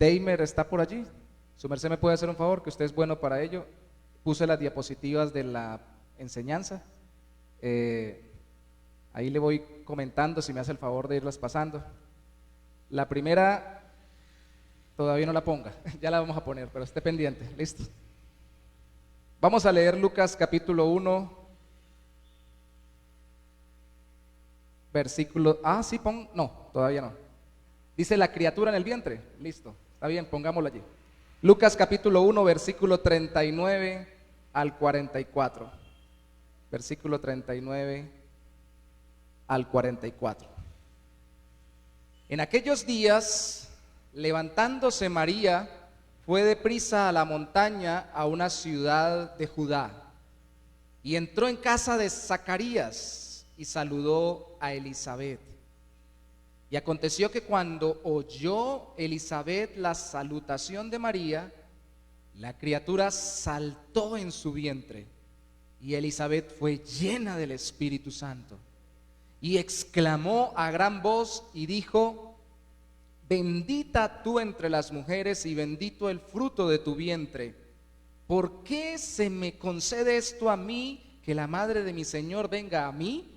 Deimer está por allí. Su merced me puede hacer un favor, que usted es bueno para ello. Puse las diapositivas de la enseñanza. Ahí le voy comentando si me hace el favor de irlas pasando. La primera, todavía no la ponga, ya la vamos a poner, pero esté pendiente, listo. Vamos a leer Lucas capítulo 1, versículo, sí, no, todavía no. Dice la criatura en el vientre, listo, está bien, pongámoslo allí. Lucas capítulo 1, versículo 39 al 44. Versículo 39 al 44. En aquellos días, levantándose María, fue deprisa a la montaña, a una ciudad de Judá, y entró en casa de Zacarías y saludó a Elisabet. Y aconteció que cuando oyó Elisabet la salutación de María, la criatura saltó en su vientre, y Elisabet fue llena del Espíritu Santo, y exclamó a gran voz y dijo: bendita tú entre las mujeres y bendito el fruto de tu vientre. ¿Por qué se me concede esto a mí, que la madre de mi Señor venga a mí?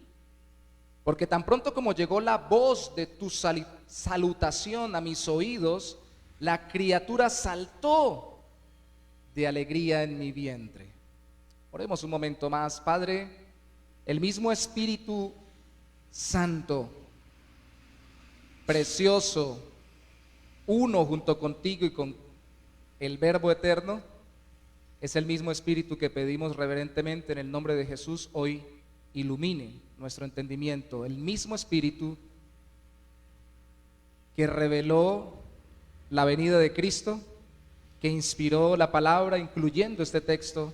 Porque tan pronto como llegó la voz de tu salutación a mis oídos, la criatura saltó de alegría en mi vientre. Oremos un momento más. Padre, el mismo Espíritu Santo, precioso, uno junto contigo y con el Verbo eterno, es el mismo Espíritu que pedimos reverentemente en el nombre de Jesús hoy ilumine nuestro entendimiento. El mismo Espíritu que reveló la venida de Cristo, que inspiró la palabra incluyendo este texto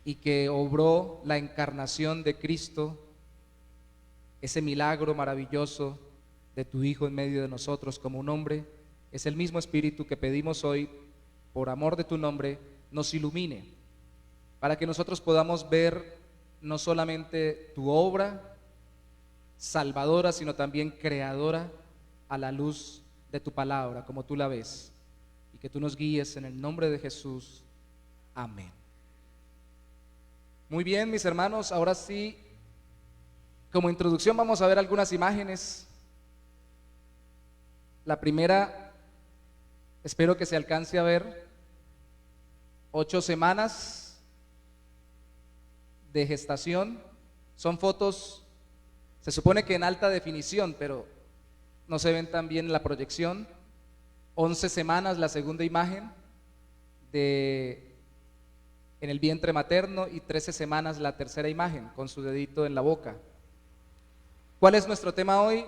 y que obró la encarnación de Cristo, ese milagro maravilloso de tu Hijo en medio de nosotros como un hombre, es el mismo Espíritu que pedimos hoy, por amor de tu nombre, nos ilumine, para que nosotros podamos ver no solamente tu obra salvadora, sino también creadora a la luz de tu palabra, como tú la ves, y que tú nos guíes en el nombre de Jesús. Amén. Muy bien, mis hermanos, ahora sí, como introducción vamos a ver algunas imágenes. La primera, espero que se alcance a ver, 8 semanas de gestación. Son fotos, se supone que en alta definición, pero no se ven tan bien en la proyección. 11 semanas la segunda imagen en el vientre materno, y 13 semanas la tercera imagen con su dedito en la boca. ¿Cuál es nuestro tema hoy?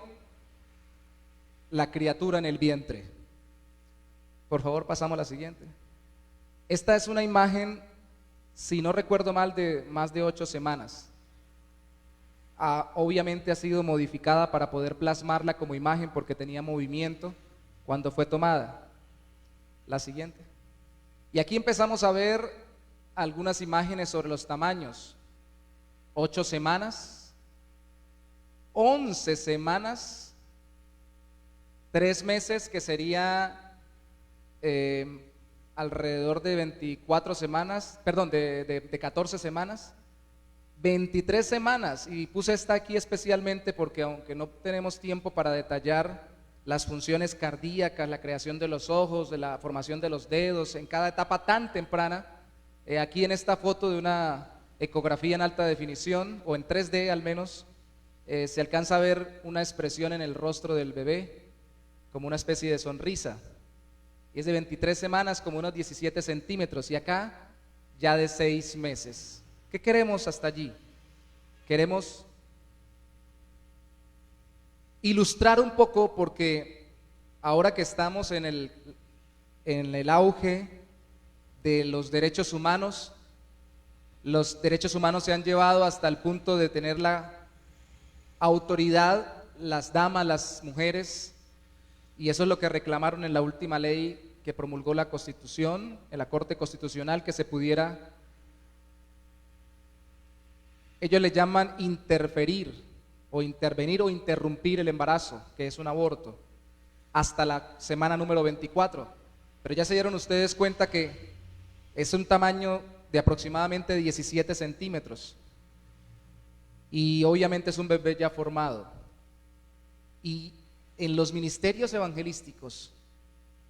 La criatura en el vientre. Por favor, pasamos a la siguiente. Esta es una imagen, si no recuerdo mal, de más de 8 semanas. Obviamente ha sido modificada para poder plasmarla como imagen porque tenía movimiento cuando fue tomada. La siguiente. Y aquí empezamos a ver algunas imágenes sobre los tamaños. 8 semanas, 11 semanas, 3 meses, que sería alrededor de 24 semanas, perdón, de 14 semanas, 23 semanas, y puse esta aquí especialmente porque aunque no tenemos tiempo para detallar las funciones cardíacas, la creación de los ojos, de la formación de los dedos, en cada etapa tan temprana, aquí en esta foto de una ecografía en alta definición, o en 3D al menos, se alcanza a ver una expresión en el rostro del bebé, como una especie de sonrisa, y es de 23 semanas, como unos 17 centímetros, y acá ya de 6 meses. ¿Qué queremos hasta allí? Queremos ilustrar un poco, porque ahora que estamos en el auge de los derechos humanos se han llevado hasta el punto de tener la autoridad, las damas, las mujeres, y eso es lo que reclamaron en la última ley que promulgó la Constitución, en la Corte Constitucional, que se pudiera, ellos le llaman interferir o intervenir o interrumpir el embarazo, que es un aborto, hasta la semana número 24. pero ya se dieron ustedes cuenta que es un tamaño de aproximadamente 17 centímetros y obviamente es un bebé ya formado. Y en los ministerios evangelísticos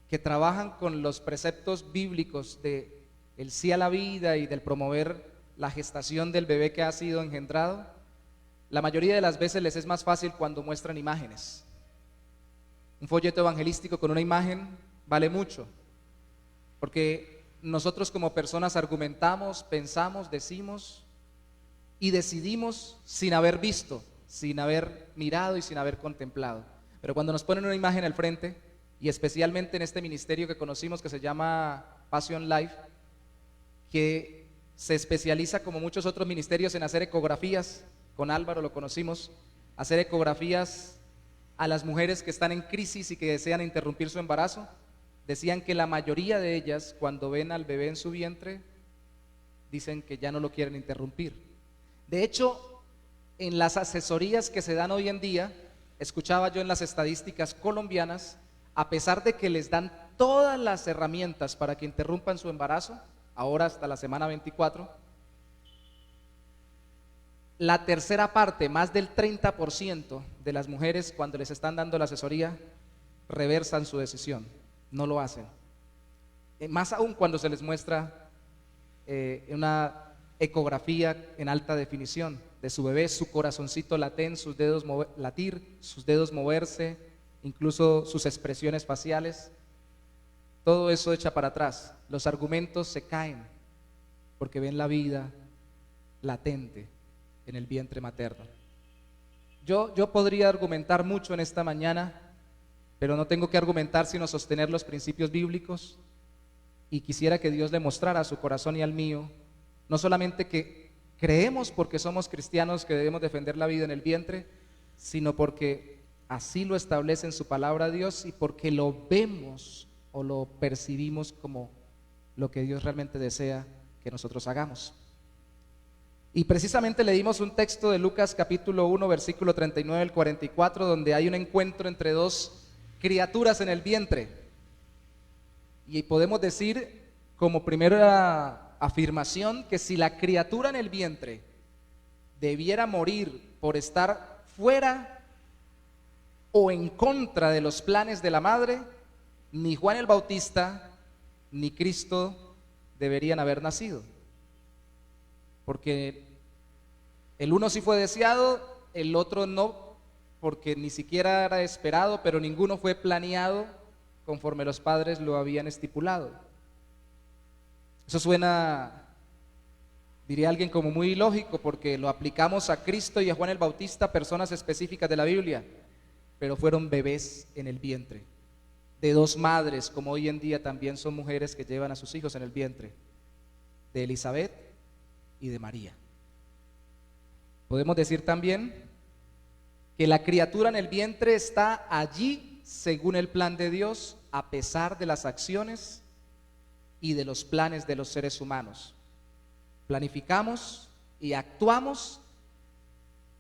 que trabajan con los preceptos bíblicos de el sí a la vida y del promover la gestación del bebé que ha sido engendrado, la mayoría de las veces les es más fácil cuando muestran imágenes. Un folleto evangelístico con una imagen vale mucho, porque nosotros como personas argumentamos, pensamos, decimos y decidimos sin haber visto, sin haber mirado y sin haber contemplado. Pero cuando nos ponen una imagen al frente, y especialmente en este ministerio que conocimos que se llama Passion Life, que se especializa como muchos otros ministerios en hacer ecografías, con Álvaro lo conocimos, hacer ecografías a las mujeres que están en crisis y que desean interrumpir su embarazo. Decían que la mayoría de ellas, cuando ven al bebé en su vientre, dicen que ya no lo quieren interrumpir. De hecho, en las asesorías que se dan hoy en día, escuchaba yo en las estadísticas colombianas, a pesar de que les dan todas las herramientas para que interrumpan su embarazo, ahora hasta la semana 24, la tercera parte, más del 30% de las mujeres cuando les están dando la asesoría, reversan su decisión, no lo hacen. Más aún cuando se les muestra una ecografía en alta definición de su bebé, su corazoncito laten, sus dedos latir, sus dedos moverse, incluso sus expresiones faciales, todo eso echa para atrás. Los argumentos se caen porque ven la vida latente en el vientre materno. Yo podría argumentar mucho en esta mañana, pero no tengo que argumentar sino sostener los principios bíblicos, y quisiera que Dios le mostrara a su corazón y al mío, no solamente que creemos porque somos cristianos que debemos defender la vida en el vientre, sino porque así lo establece en su palabra Dios y porque lo vemos o lo percibimos como lo que Dios realmente desea que nosotros hagamos. Y precisamente leímos un texto de Lucas capítulo 1 versículo 39 al 44, donde hay un encuentro entre dos criaturas en el vientre, y podemos decir como primera afirmación que si la criatura en el vientre debiera morir por estar fuera o en contra de los planes de la madre, ni Juan el Bautista ni Cristo deberían haber nacido, porque el uno sí fue deseado, el otro no, porque ni siquiera era esperado, pero ninguno fue planeado conforme los padres lo habían estipulado. Eso suena, diría alguien, como muy ilógico, porque lo aplicamos a Cristo y a Juan el Bautista, personas específicas de la Biblia, pero fueron bebés en el vientre de dos madres, como hoy en día también son mujeres que llevan a sus hijos en el vientre, de Elizabeth y de María. Podemos decir también que la criatura en el vientre está allí según el plan de Dios, a pesar de las acciones y de los planes de los seres humanos. Planificamos y actuamos,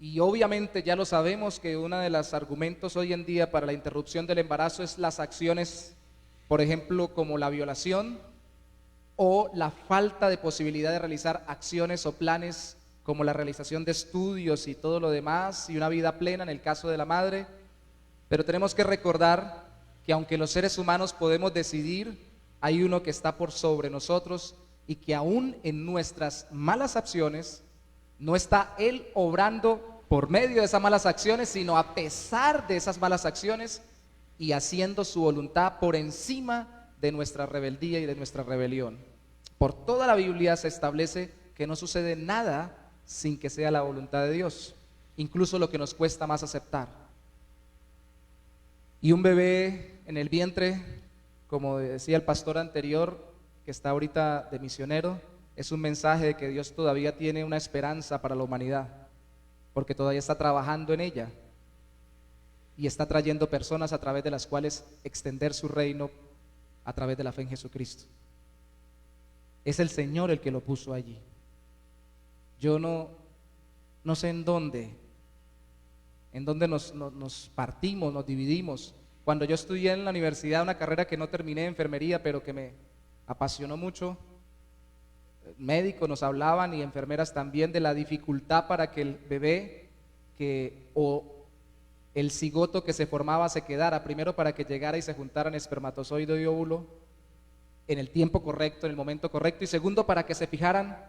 y obviamente ya lo sabemos que uno de los argumentos hoy en día para la interrupción del embarazo es las acciones, por ejemplo, como la violación o la falta de posibilidad de realizar acciones o planes como la realización de estudios y todo lo demás, y una vida plena en el caso de la madre. Pero tenemos que recordar que aunque los seres humanos podemos decidir, hay uno que está por sobre nosotros, y que aún en nuestras malas acciones no está Él obrando por medio de esas malas acciones, sino a pesar de esas malas acciones y haciendo su voluntad por encima de nuestra rebeldía y de nuestra rebelión. Por toda la Biblia se establece que no sucede nada sin que sea la voluntad de Dios, incluso lo que nos cuesta más aceptar. Y un bebé en el vientre, como decía el pastor anterior, que está ahorita de misionero, es un mensaje de que Dios todavía tiene una esperanza para la humanidad, porque todavía está trabajando en ella y está trayendo personas a través de las cuales extender su reino a través de la fe en Jesucristo. Es el Señor el que lo puso allí. Yo no sé en dónde nos partimos, nos dividimos Cuando yo estudié en la universidad una carrera que no terminé, enfermería, pero que me apasionó mucho, médicos nos hablaban y enfermeras también de la dificultad para que el bebé o el cigoto que se formaba se quedara, primero para que llegara y se juntaran espermatozoide y óvulo en el tiempo correcto, en el momento correcto, y segundo para que se fijaran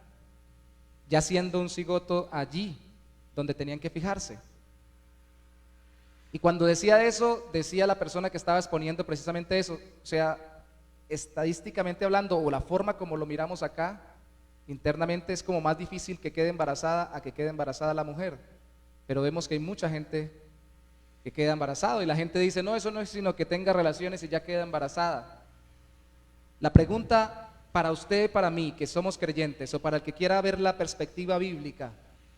ya siendo un cigoto allí donde tenían que fijarse. Y cuando decía eso, decía la persona que estaba exponiendo precisamente eso, o sea, estadísticamente hablando, o la forma como lo miramos acá, internamente es como más difícil que quede embarazada a que quede embarazada la mujer, pero vemos que hay mucha gente que queda embarazada y la gente dice, no, eso no es sino que tenga relaciones y ya queda embarazada. La pregunta para usted, para mí, que somos creyentes, o para el que quiera ver la perspectiva bíblica,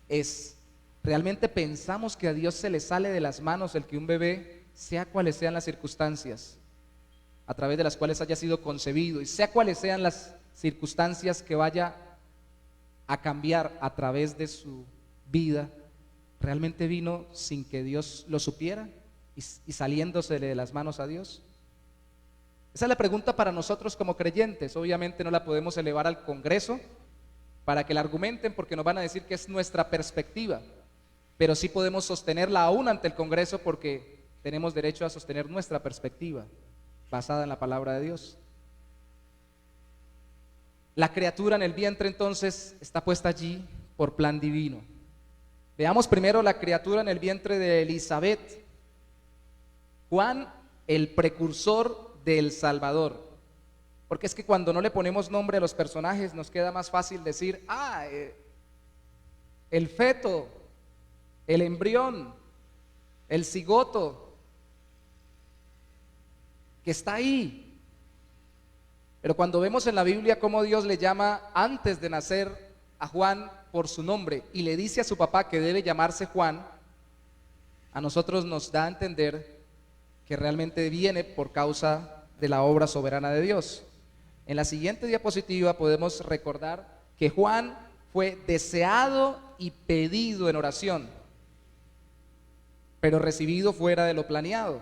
es: ¿realmente pensamos que a Dios se le sale de las manos el que un bebé, sea cuales sean las circunstancias a través de las cuales haya sido concebido, y sea cuales sean las circunstancias que vaya a cambiar a través de su vida, realmente vino sin que Dios lo supiera y saliéndosele de las manos a Dios? Esa es la pregunta para nosotros como creyentes. Obviamente no la podemos elevar al Congreso para que la argumenten, porque nos van a decir que es nuestra perspectiva, pero sí podemos sostenerla aún ante el Congreso, porque tenemos derecho a sostener nuestra perspectiva basada en la palabra de Dios. La criatura en el vientre entonces está puesta allí por plan divino. Veamos primero la criatura en el vientre de Elizabeth. Juan, el precursor del Salvador, porque es que cuando no le ponemos nombre a los personajes nos queda más fácil decir, el feto, el embrión, el cigoto que está ahí. Pero cuando vemos en la Biblia cómo Dios le llama antes de nacer a Juan por su nombre y le dice a su papá que debe llamarse Juan, a nosotros nos da a entender que realmente viene por causa de la obra soberana de Dios. En la siguiente diapositiva podemos recordar que Juan fue deseado y pedido en oración, pero recibido fuera de lo planeado,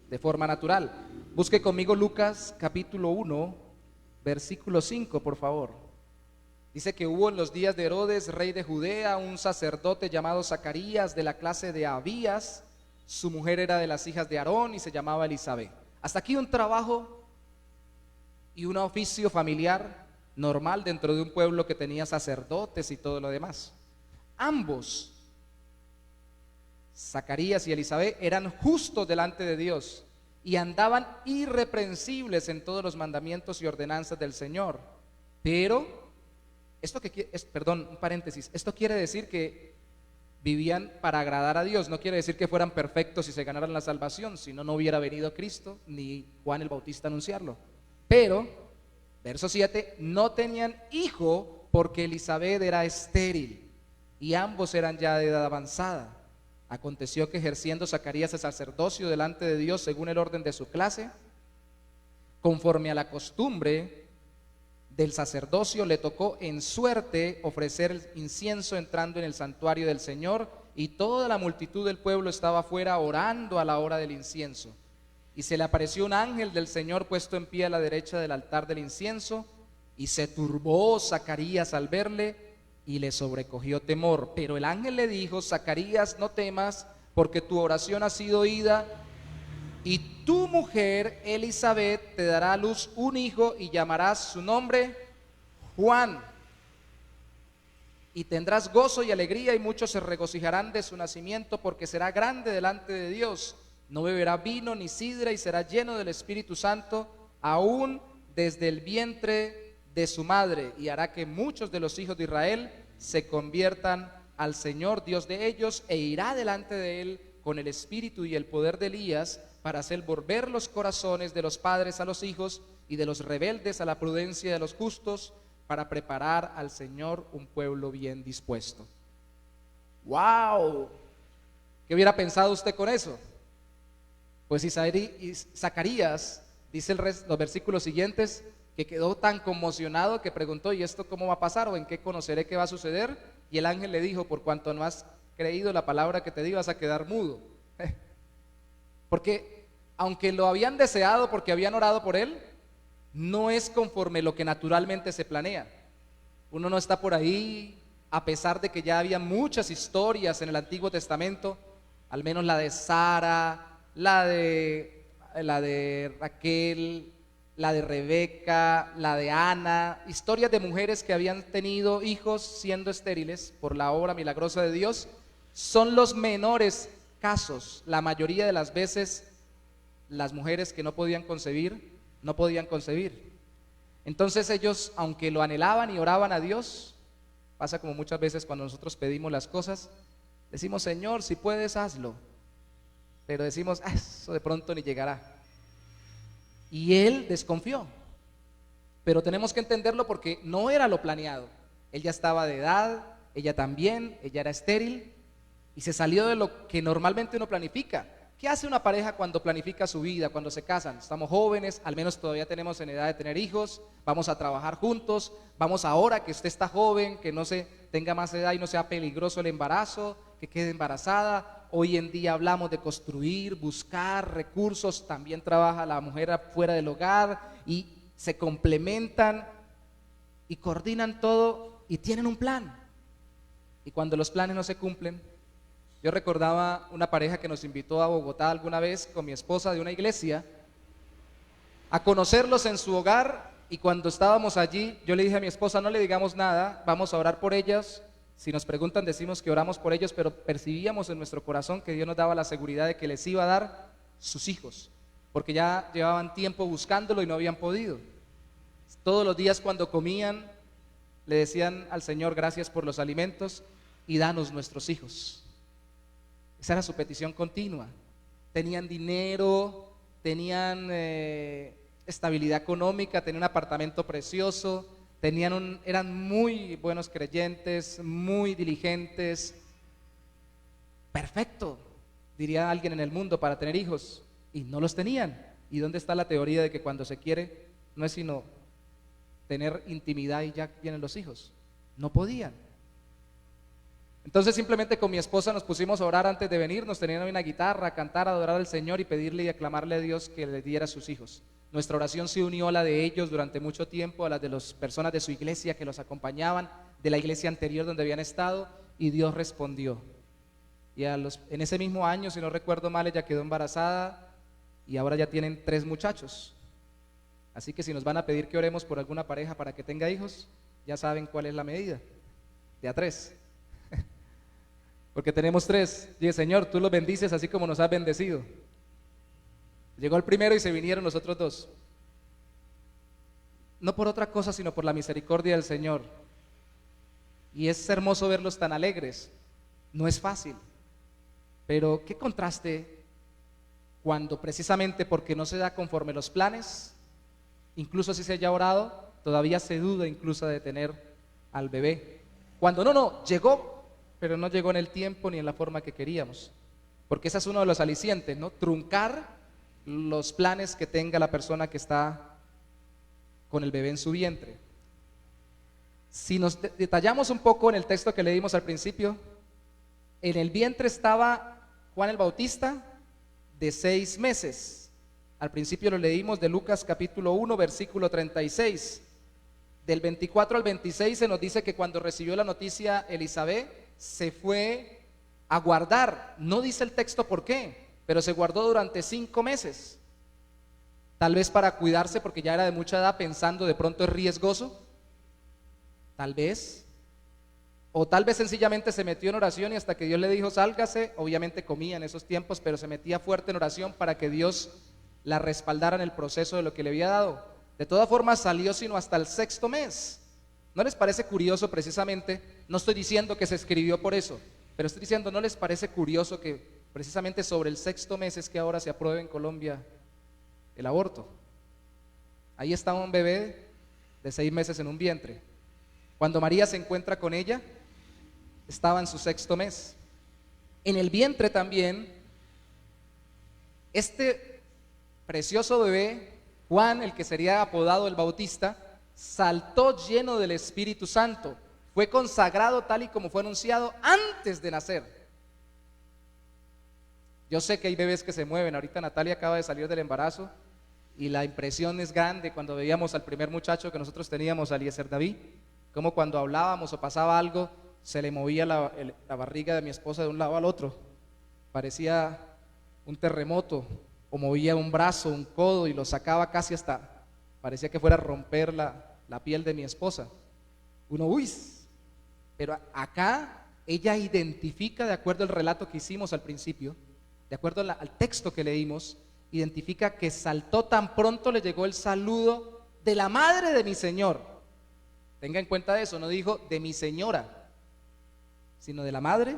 de forma natural. Busque conmigo Lucas capítulo 1, versículo 5, por favor. Dice que hubo en los días de Herodes, rey de Judea, un sacerdote llamado Zacarías, de la clase de Abías. Su mujer era de las hijas de Aarón y se llamaba Elizabeth. Hasta aquí un trabajo y un oficio familiar normal dentro de un pueblo que tenía sacerdotes y todo lo demás. Ambos, Zacarías y Elizabeth, eran justos delante de Dios y andaban irreprensibles en todos los mandamientos y ordenanzas del Señor. Pero, un paréntesis, esto quiere decir que vivían para agradar a Dios, no quiere decir que fueran perfectos y se ganaran la salvación, si no, no hubiera venido Cristo ni Juan el Bautista a anunciarlo. Pero, verso 7, no tenían hijo porque Elizabeth era estéril y ambos eran ya de edad avanzada. Aconteció que ejerciendo Zacarías el sacerdocio delante de Dios según el orden de su clase, conforme a la costumbre del sacerdocio, le tocó en suerte ofrecer el incienso entrando en el santuario del Señor, y toda la multitud del pueblo estaba afuera orando a la hora del incienso. Y se le apareció un ángel del Señor puesto en pie a la derecha del altar del incienso, y se turbó Zacarías al verle y le sobrecogió temor. Pero el ángel le dijo: Zacarías, no temas, porque tu oración ha sido oída, y tu mujer Elizabeth te dará a luz un hijo y llamarás su nombre Juan. Y tendrás gozo y alegría, y muchos se regocijarán de su nacimiento, porque será grande delante de Dios. No beberá vino ni sidra, y será lleno del Espíritu Santo aún desde el vientre de su madre, y hará que muchos de los hijos de Israel se conviertan al Señor Dios de ellos, e irá delante de él con el espíritu y el poder de Elías, para hacer volver los corazones de los padres a los hijos y de los rebeldes a la prudencia de los justos, para preparar al Señor un pueblo bien dispuesto. ¡Wow! ¿Qué hubiera pensado usted con eso? Pues Zacarías, dice los versículos siguientes, que quedó tan conmocionado que preguntó: ¿y esto cómo va a pasar? ¿O en qué conoceré qué va a suceder? Y el ángel le dijo: por cuanto no has creído la palabra que te di, vas a quedar mudo. Porque aunque lo habían deseado porque habían orado por él, no es conforme lo que naturalmente se planea. Uno no está por ahí, a pesar de que ya había muchas historias en el Antiguo Testamento, al menos la de Sara, la de Raquel, la de Rebeca, la de Ana, historias de mujeres que habían tenido hijos siendo estériles por la obra milagrosa de Dios. Son los menores casos. La mayoría de las veces las mujeres que no podían concebir, no podían concebir. Entonces ellos, aunque lo anhelaban y oraban a Dios, pasa como muchas veces cuando nosotros pedimos las cosas, decimos: Señor, si puedes, hazlo. Pero decimos: eso de pronto ni llegará. Y él desconfió. Pero tenemos que entenderlo porque no era lo planeado. Él ya estaba de edad, ella también, ella era estéril, y se salió de lo que normalmente uno planifica. ¿Qué hace una pareja cuando planifica su vida, cuando se casan? Estamos jóvenes, al menos todavía tenemos en edad de tener hijos, vamos a trabajar juntos, vamos ahora que usted está joven, que no se tenga más edad y no sea peligroso el embarazo, que quede embarazada. Hoy en día hablamos de construir, buscar recursos, también trabaja la mujer afuera del hogar y se complementan y coordinan todo y tienen un plan. Y cuando los planes no se cumplen, yo recordaba una pareja que nos invitó a Bogotá alguna vez con mi esposa de una iglesia a conocerlos en su hogar, y cuando estábamos allí yo le dije a mi esposa: no le digamos nada, vamos a orar por ellas. Si nos preguntan decimos que oramos por ellos, pero percibíamos en nuestro corazón que Dios nos daba la seguridad de que les iba a dar sus hijos, porque ya llevaban tiempo buscándolo y no habían podido. Todos los días cuando comían le decían al Señor: gracias por los alimentos y danos nuestros hijos. Esa era su petición continua. Tenían dinero, tenían estabilidad económica, tenían un apartamento precioso, eran muy buenos creyentes, muy diligentes. Perfecto, diría alguien en el mundo, para tener hijos, y no los tenían. ¿Y dónde está la teoría de que cuando se quiere no es sino tener intimidad y ya vienen los hijos? No podían. Entonces simplemente con mi esposa nos pusimos a orar antes de venir, nos tenían una guitarra, a cantar, a adorar al Señor y pedirle y aclamarle a Dios que le diera a sus hijos. Nuestra oración se unió a la de ellos durante mucho tiempo, a las de las personas de su iglesia que los acompañaban, de la iglesia anterior donde habían estado, y Dios respondió. Y en ese mismo año, si no recuerdo mal, ella quedó embarazada y ahora ya tienen 3 muchachos. Así que si nos van a pedir que oremos por alguna pareja para que tenga hijos, ya saben cuál es la medida, de a 3. Porque tenemos 3. Dije: Señor, tú los bendices así como nos has bendecido. Llegó el primero y se vinieron los otros 2. No por otra cosa, sino por la misericordia del Señor. Y es hermoso verlos tan alegres. No es fácil. Pero qué contraste cuando precisamente porque no se da conforme los planes, incluso si se haya orado, todavía se duda incluso de tener al bebé. Cuando no, llegó, pero no llegó en el tiempo ni en la forma que queríamos. Porque ese es uno de los alicientes, ¿no? Truncar los planes que tenga la persona que está con el bebé en su vientre. Si nos detallamos un poco en el texto que leímos al principio, en el vientre estaba Juan el Bautista de 6 meses. Al principio lo leímos de Lucas capítulo 1, versículo 36. Del 24 al 26 se nos dice que cuando recibió la noticia Elizabeth, se fue a guardar. No dice el texto por qué, pero se guardó durante 5 meses. Tal vez para cuidarse, porque ya era de mucha edad, pensando de pronto es riesgoso. Tal vez. O tal vez sencillamente se metió en oración y hasta que Dios le dijo sálgase, obviamente comía en esos tiempos, pero se metía fuerte en oración para que Dios la respaldara en el proceso de lo que le había dado. De todas formas salió sino hasta el 6º mes. ¿No les parece curioso precisamente? No estoy diciendo que se escribió por eso, pero estoy diciendo, ¿no les parece curioso que precisamente sobre el 6º mes es que ahora se apruebe en Colombia el aborto? Ahí está un bebé de 6 meses en un vientre. Cuando María se encuentra con ella, estaba en su 6º mes. En el vientre también, este precioso bebé, Juan, el que sería apodado el Bautista, saltó lleno del Espíritu Santo. Fue consagrado tal y como fue anunciado antes de nacer. Yo sé que hay bebés que se mueven. Ahorita Natalia acaba de salir del embarazo y la impresión es grande cuando veíamos al primer muchacho que nosotros teníamos, Eliezer David, como cuando hablábamos o pasaba algo, se le movía la barriga de mi esposa de un lado al otro. Parecía un terremoto, o movía un brazo, un codo y lo sacaba casi hasta, parecía que fuera a romper la piel de mi esposa. Uno, uy, pero acá ella identifica, de acuerdo al relato que hicimos al principio, de acuerdo al texto que leímos, identifica que saltó tan pronto le llegó el saludo de la madre de mi Señor. Tenga en cuenta eso, no dijo de mi señora, sino de la madre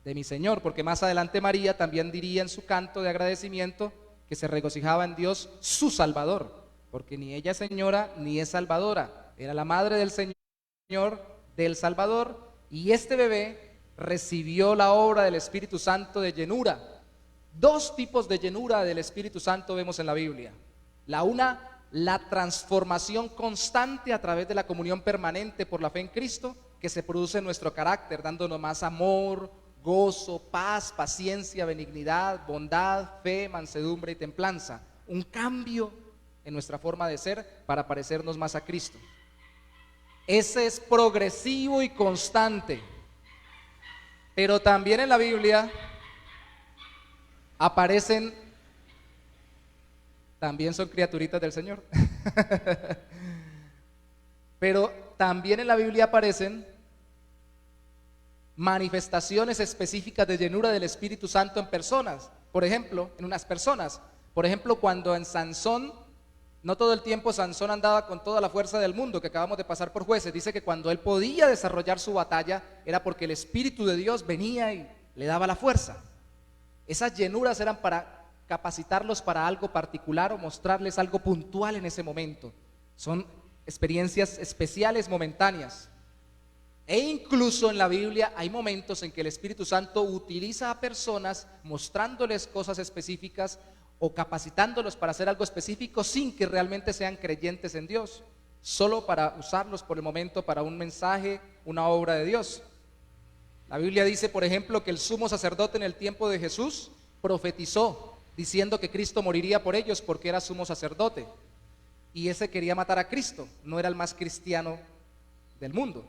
de mi Señor, porque más adelante María también diría en su canto de agradecimiento que se regocijaba en Dios su Salvador, porque ni ella es señora ni es salvadora, era la madre del Señor, del Salvador, y este bebé recibió la obra del Espíritu Santo de llenura. Dos tipos de llenura del Espíritu Santo vemos en la Biblia. La una, la transformación constante a través de la comunión permanente por la fe en Cristo, que se produce en nuestro carácter, dándonos más amor, gozo, paz, paciencia, benignidad, bondad, fe, mansedumbre y templanza. Un cambio en nuestra forma de ser para parecernos más a Cristo. Ese es progresivo y constante. Pero también en la Biblia aparecen, también son criaturitas del Señor, pero también en la Biblia aparecen manifestaciones específicas de llenura del Espíritu Santo en personas. Por ejemplo, en unas personas. Por ejemplo, cuando en Sansón, no todo el tiempo Sansón andaba con toda la fuerza del mundo, que acabamos de pasar por Jueces. Dice que cuando él podía desarrollar su batalla era porque el Espíritu de Dios venía y le daba la fuerza. Esas llenuras eran para capacitarlos para algo particular o mostrarles algo puntual en ese momento. Son experiencias especiales, momentáneas. E incluso en la Biblia hay momentos en que el Espíritu Santo utiliza a personas mostrándoles cosas específicas o capacitándolos para hacer algo específico sin que realmente sean creyentes en Dios, solo para usarlos por el momento para un mensaje, una obra de Dios. La Biblia dice, por ejemplo, que el sumo sacerdote en el tiempo de Jesús profetizó diciendo que Cristo moriría por ellos porque era sumo sacerdote. Y ese quería matar a Cristo, no era el más cristiano del mundo.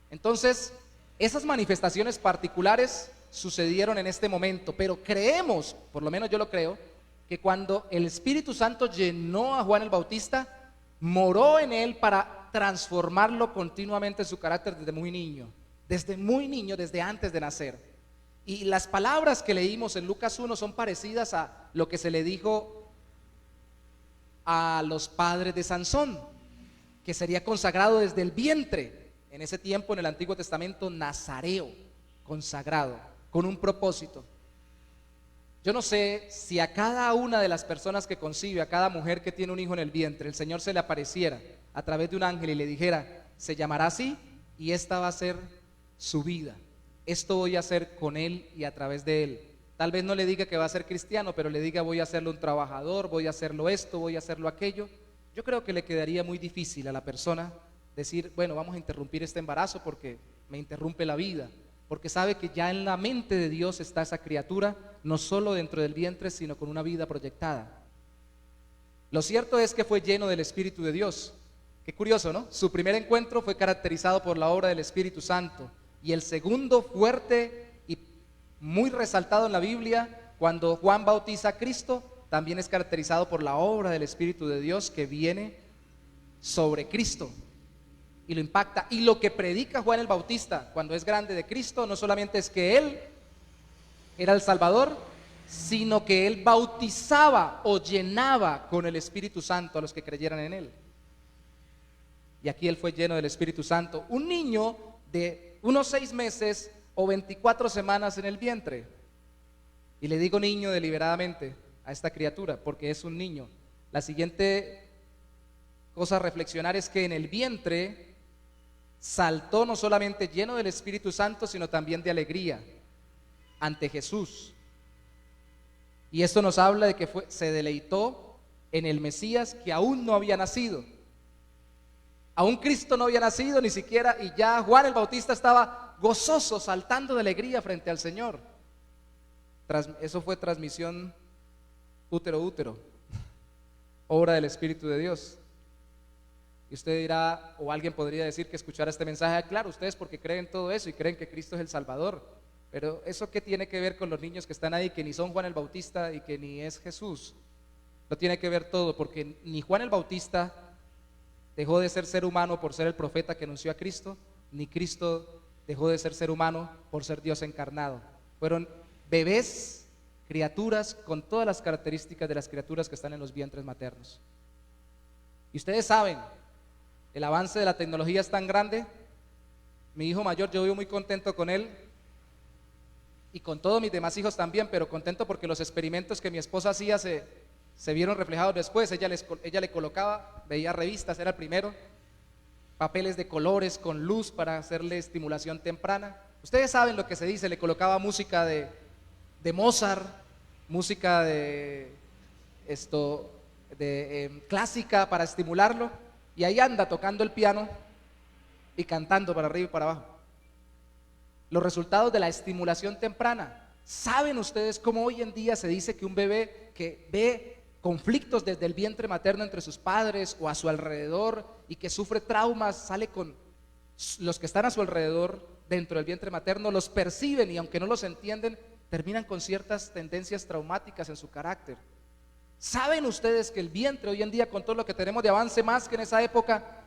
Entonces, esas manifestaciones particulares sucedieron en este momento, pero creemos, por lo menos yo lo creo, que cuando el Espíritu Santo llenó a Juan el Bautista, moró en él para transformarlo continuamente en su carácter desde muy niño, desde antes de nacer. Y las palabras que leímos en Lucas 1 son parecidas a lo que se le dijo a los padres de Sansón, que sería consagrado desde el vientre. En ese tiempo, en el Antiguo Testamento, nazareo, consagrado, con un propósito. Yo no sé si a cada una de las personas que concibe, a cada mujer que tiene un hijo en el vientre, el Señor se le apareciera a través de un ángel y le dijera, se llamará así y esta va a ser su vida. Esto voy a hacer con él y a través de él. Tal vez no le diga que va a ser cristiano, pero le diga voy a hacerlo un trabajador, voy a hacerlo esto, voy a hacerlo aquello. Yo creo que le quedaría muy difícil a la persona decir, bueno, vamos a interrumpir este embarazo porque me interrumpe la vida, porque sabe que ya en la mente de Dios está esa criatura, no solo dentro del vientre, sino con una vida proyectada. Lo cierto es que fue lleno del Espíritu de Dios. Qué curioso, ¿no? Su primer encuentro fue caracterizado por la obra del Espíritu Santo, y el segundo, fuerte y muy resaltado en la Biblia, cuando Juan bautiza a Cristo, también es caracterizado por la obra del Espíritu de Dios que viene sobre Cristo y lo impacta. Y lo que predica Juan el Bautista cuando es grande de Cristo no solamente es que él era el Salvador, sino que él bautizaba o llenaba con el Espíritu Santo a los que creyeran en él. Y aquí él fue lleno del Espíritu Santo, un niño de unos 6 meses o 24 semanas en el vientre. Y le digo niño deliberadamente a esta criatura porque es un niño. La siguiente cosa a reflexionar es que en el vientre saltó no solamente lleno del Espíritu Santo, sino también de alegría ante Jesús. Y esto nos habla de que se deleitó en el Mesías que aún no había nacido. Aún Cristo no había nacido ni siquiera, y ya Juan el Bautista estaba gozoso, saltando de alegría frente al Señor. Eso fue transmisión útero, obra del Espíritu de Dios. Y usted dirá, o alguien podría decir que escuchara este mensaje, claro, ustedes porque creen todo eso y creen que Cristo es el Salvador, pero ¿eso qué tiene que ver con los niños que están ahí, que ni son Juan el Bautista y que ni es Jesús? No tiene que ver todo, porque ni Juan el Bautista dejó de ser humano por ser el profeta que anunció a Cristo, ni Cristo dejó de ser humano por ser Dios encarnado. Fueron bebés, criaturas con todas las características de las criaturas que están en los vientres maternos. Y ustedes saben, el avance de la tecnología es tan grande. Mi hijo mayor, yo vivo muy contento con él y con todos mis demás hijos también, pero contento porque los experimentos que mi esposa hacía se vieron reflejados después. Ella le colocaba, veía revistas, era el primero, papeles de colores con luz para hacerle estimulación temprana. Ustedes saben lo que se dice, le colocaba música de Mozart, música clásica para estimularlo, y ahí anda tocando el piano y cantando para arriba y para abajo. Los resultados de la estimulación temprana. ¿Saben ustedes cómo hoy en día se dice que un bebé que ve conflictos desde el vientre materno entre sus padres o a su alrededor y que sufre traumas, sale con los que están a su alrededor dentro del vientre materno, los perciben y aunque no los entienden, terminan con ciertas tendencias traumáticas en su carácter? ¿Saben ustedes que el vientre hoy en día, con todo lo que tenemos de avance más que en esa época,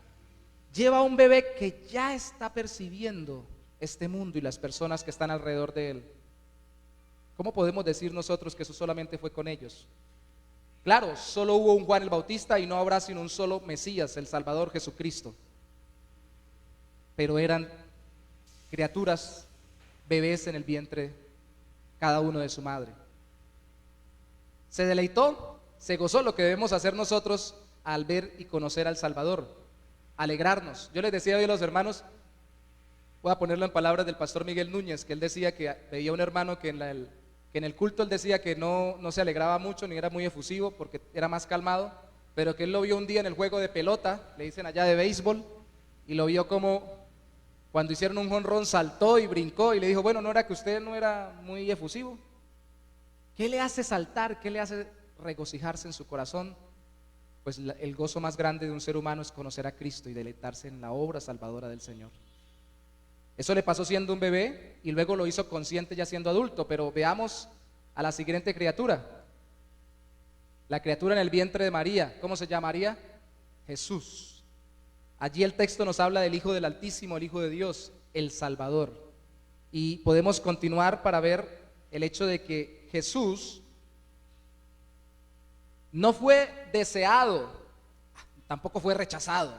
lleva a un bebé que ya está percibiendo este mundo y las personas que están alrededor de él? ¿Cómo podemos decir nosotros que eso solamente fue con ellos? Claro, solo hubo un Juan el Bautista y no habrá sino un solo Mesías, el Salvador Jesucristo. Pero eran criaturas, bebés en el vientre, cada uno de su madre. Se deleitó, se gozó, lo que debemos hacer nosotros al ver y conocer al Salvador, alegrarnos. Yo les decía hoy a los hermanos, voy a ponerlo en palabras del pastor Miguel Núñez, que él decía que veía un hermano que en el culto él decía que no se alegraba mucho ni era muy efusivo porque era más calmado, pero que él lo vio un día en el juego de pelota, le dicen allá de béisbol, y lo vio como cuando hicieron un jonrón saltó y brincó y le dijo, bueno, ¿no era que usted no era muy efusivo? ¿Qué le hace saltar? ¿Qué le hace regocijarse en su corazón? Pues el gozo más grande de un ser humano es conocer a Cristo y deleitarse en la obra salvadora del Señor. Eso le pasó siendo un bebé y luego lo hizo consciente ya siendo adulto. Pero veamos a la siguiente criatura, la criatura en el vientre de María. ¿Cómo se llamaría? Jesús. Allí el texto nos habla del Hijo del Altísimo, el Hijo de Dios, el Salvador. Y podemos continuar para ver el hecho de que Jesús no fue deseado, tampoco fue rechazado,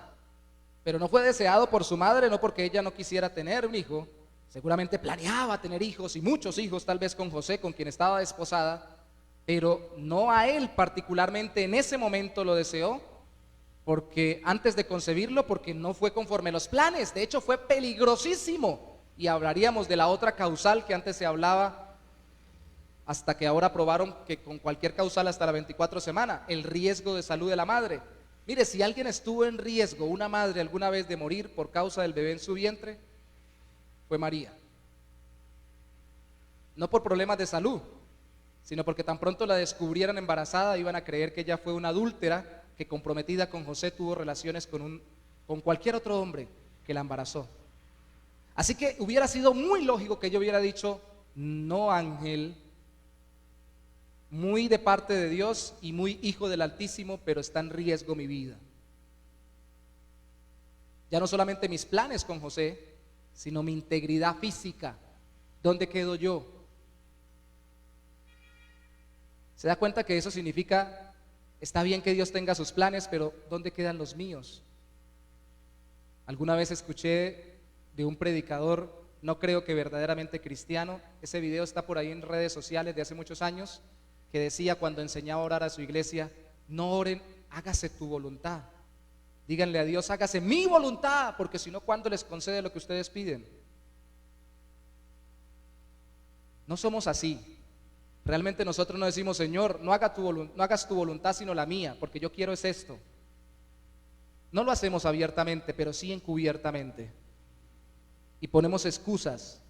pero no fue deseado por su madre, no porque ella no quisiera tener un hijo. Seguramente planeaba tener hijos y muchos hijos, tal vez con José, con quien estaba desposada, pero no a él particularmente en ese momento lo deseó, porque antes de concebirlo, porque no fue conforme a los planes. De hecho fue peligrosísimo, y hablaríamos de la otra causal que antes se hablaba, hasta que ahora aprobaron que con cualquier causal hasta la 24 semana, el riesgo de salud de la madre. Mire, si alguien estuvo en riesgo, una madre alguna vez, de morir por causa del bebé en su vientre, fue María. No por problemas de salud, sino porque tan pronto la descubrieran embarazada, iban a creer que ella fue una adúltera que, comprometida con José, tuvo relaciones con cualquier otro hombre que la embarazó. Así que hubiera sido muy lógico que yo hubiera dicho, no, ángel, muy de parte de Dios y muy hijo del Altísimo, pero está en riesgo mi vida. Ya no solamente mis planes con José, sino mi integridad física. ¿Dónde quedo yo? ¿Se da cuenta que eso significa, está bien que Dios tenga sus planes, pero ¿dónde quedan los míos? Alguna vez escuché de un predicador, no creo que verdaderamente cristiano, ese video está por ahí en redes sociales de hace muchos años, que decía cuando enseñaba a orar a su iglesia, no oren, hágase tu voluntad. Díganle a Dios, hágase mi voluntad, porque si no, ¿cuándo les concede lo que ustedes piden? No somos así. Realmente nosotros no decimos, Señor, no hagas tu voluntad sino la mía, porque yo quiero es esto. No lo hacemos abiertamente, pero sí encubiertamente. Y ponemos excusas.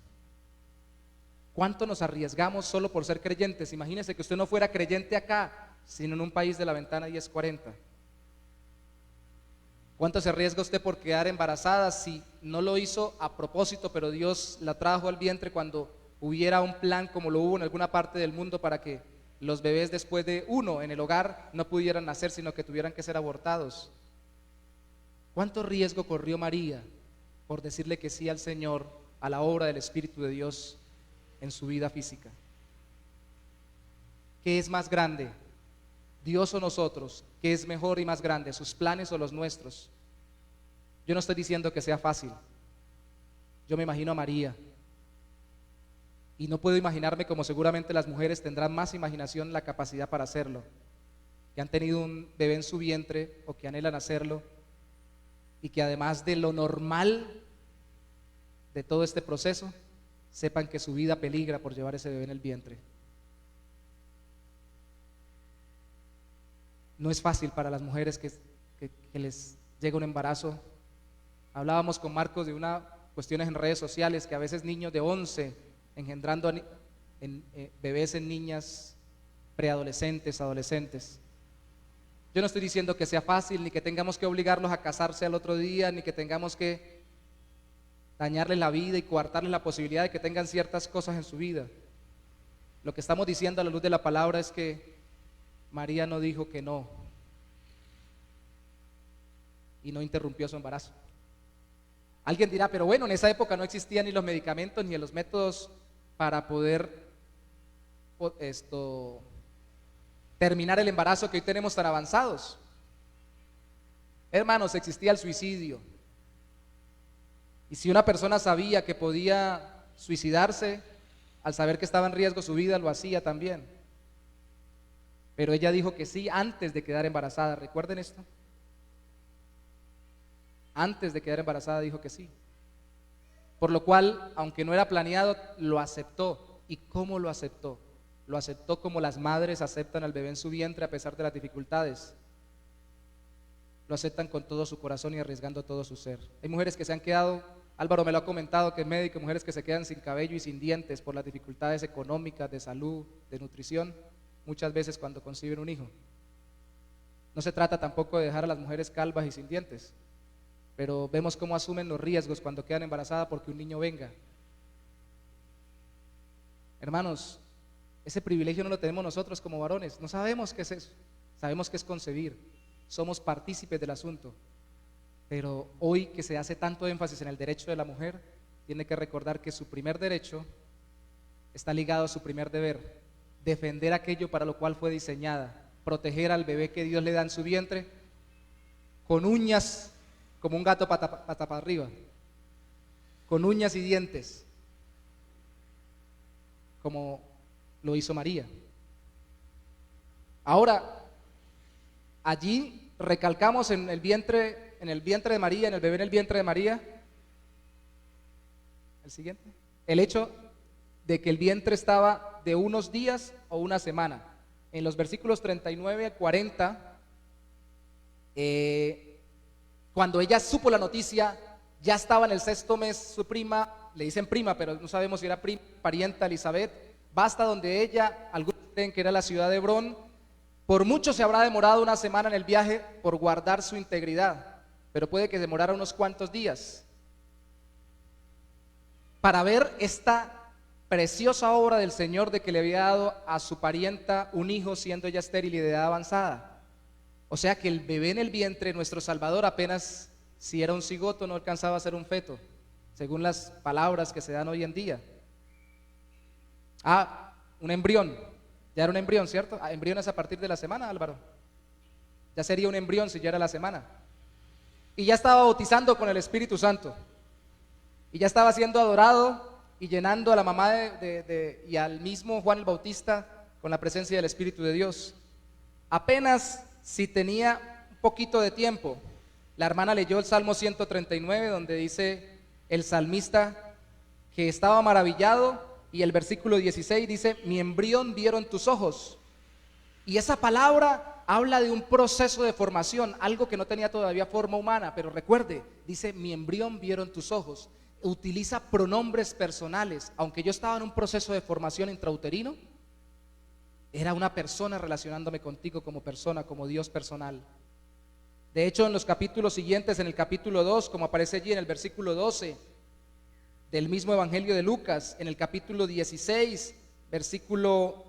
¿Cuánto nos arriesgamos solo por ser creyentes? Imagínese que usted no fuera creyente acá, sino en un país de la ventana 1040. ¿Cuánto se arriesga usted por quedar embarazada si no lo hizo a propósito, pero Dios la trajo al vientre cuando hubiera un plan como lo hubo en alguna parte del mundo para que los bebés después de uno en el hogar no pudieran nacer, sino que tuvieran que ser abortados? ¿Cuánto riesgo corrió María por decirle que sí al Señor, a la obra del Espíritu de Dios en su vida física? ¿Qué es más grande, Dios o nosotros? ¿Qué es mejor y más grande, sus planes o los nuestros? Yo no estoy diciendo que sea fácil. Yo me imagino a María y no puedo imaginarme como seguramente las mujeres tendrán más imaginación, la capacidad para hacerlo, que han tenido un bebé en su vientre o que anhelan hacerlo, y que además de lo normal de todo este proceso, sepan que su vida peligra por llevar ese bebé en el vientre. No es fácil para las mujeres que les llega un embarazo. Hablábamos con Marcos de unas cuestiones en redes sociales, que a veces niños de 11 engendrando bebés en niñas preadolescentes, adolescentes. Yo no estoy diciendo que sea fácil, ni que tengamos que obligarlos a casarse al otro día, ni que tengamos que dañarles la vida y coartarles la posibilidad de que tengan ciertas cosas en su vida. Lo que estamos diciendo a la luz de la palabra es que María no dijo que no y no interrumpió su embarazo. Alguien dirá, pero bueno, en esa época no existían ni los medicamentos ni los métodos para poder terminar el embarazo que hoy tenemos tan avanzados. Hermanos, existía el suicidio. Y si una persona sabía que podía suicidarse, al saber que estaba en riesgo su vida, lo hacía también. Pero ella dijo que sí antes de quedar embarazada. ¿Recuerden esto? Antes de quedar embarazada dijo que sí. Por lo cual, aunque no era planeado, lo aceptó. ¿Y cómo lo aceptó? Lo aceptó como las madres aceptan al bebé en su vientre a pesar de las dificultades. Lo aceptan con todo su corazón y arriesgando todo su ser. Hay mujeres que se han quedado, Álvaro me lo ha comentado, que es médico, mujeres que se quedan sin cabello y sin dientes por las dificultades económicas, de salud, de nutrición, muchas veces cuando conciben un hijo. No se trata tampoco de dejar a las mujeres calvas y sin dientes, pero vemos cómo asumen los riesgos cuando quedan embarazadas porque un niño venga. Hermanos, ese privilegio no lo tenemos nosotros como varones. No sabemos qué es eso. Sabemos que es concebir. Somos partícipes del asunto. Pero hoy que se hace tanto énfasis en el derecho de la mujer, tiene que recordar que su primer derecho está ligado a su primer deber: defender aquello para lo cual fue diseñada, proteger al bebé que Dios le da en su vientre con uñas, como un gato pata para arriba, con uñas y dientes, como lo hizo María. Ahora, allí recalcamos en el vientre de María, en el bebé en el vientre de María, el siguiente, el hecho de que el vientre estaba de unos días o una semana. En los versículos 39 a 40, cuando ella supo la noticia, ya estaba en el 6º mes su prima, le dicen prima, pero no sabemos si era parienta Elizabeth, va hasta donde ella, algunos creen que era la ciudad de Hebrón. Por mucho se habrá demorado una semana en el viaje por guardar su integridad, pero puede que demorara unos cuantos días para ver esta preciosa obra del Señor de que le había dado a su parienta un hijo siendo ella estéril y de edad avanzada. O sea que el bebé en el vientre, nuestro Salvador, apenas si era un cigoto no alcanzaba a ser un feto, según las palabras que se dan hoy en día. Un embrión, ya era un embrión, ¿cierto? Embrión es a partir de la semana, Álvaro. Ya sería un embrión si ya era la semana. Y ya estaba bautizando con el Espíritu Santo. Y ya estaba siendo adorado y llenando a la mamá y al mismo Juan el Bautista con la presencia del Espíritu de Dios. Apenas si tenía un poquito de tiempo, la hermana leyó el Salmo 139, donde dice el salmista que estaba maravillado, y el versículo 16 dice: mi embrión vieron tus ojos. Y esa palabra habla de un proceso de formación, algo que no tenía todavía forma humana, pero recuerde, dice: mi embrión vieron tus ojos. utiliza pronombres personales. Aunque yo estaba en un proceso de formación intrauterino, era una persona relacionándome contigo como persona, como Dios personal. De hecho, en los capítulos siguientes, en el capítulo 2, como aparece allí en el versículo 12 del mismo Evangelio de Lucas, en el capítulo 16, capítulo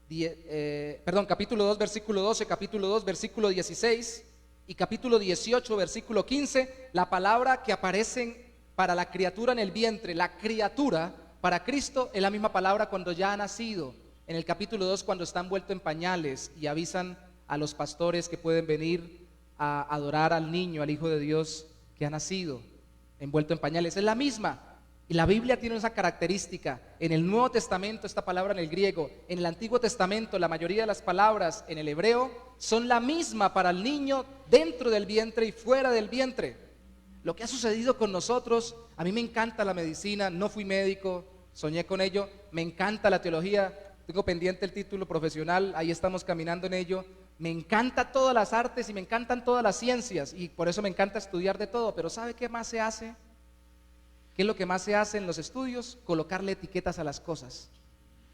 2, versículo 12, capítulo 2, versículo 16 y capítulo 18, versículo 15, la palabra que aparecen para la criatura en el vientre, la criatura para Cristo es la misma palabra cuando ya ha nacido. En el capítulo 2, cuando está envuelto en pañales y avisan a los pastores que pueden venir a adorar al niño, al Hijo de Dios que ha nacido, envuelto en pañales, es la misma. Y la Biblia tiene esa característica. En el Nuevo Testamento esta palabra en el griego, en el Antiguo Testamento la mayoría de las palabras en el hebreo son la misma para el niño dentro del vientre y fuera del vientre. Lo que ha sucedido con nosotros, a mí me encanta la medicina, no fui médico, soñé con ello, me encanta la teología, tengo pendiente el título profesional, ahí estamos caminando en ello. Me encantan todas las artes y me encantan todas las ciencias y por eso me encanta estudiar de todo, pero ¿sabe qué más se hace? ¿Qué es lo que más se hace en los estudios? Colocarle etiquetas a las cosas.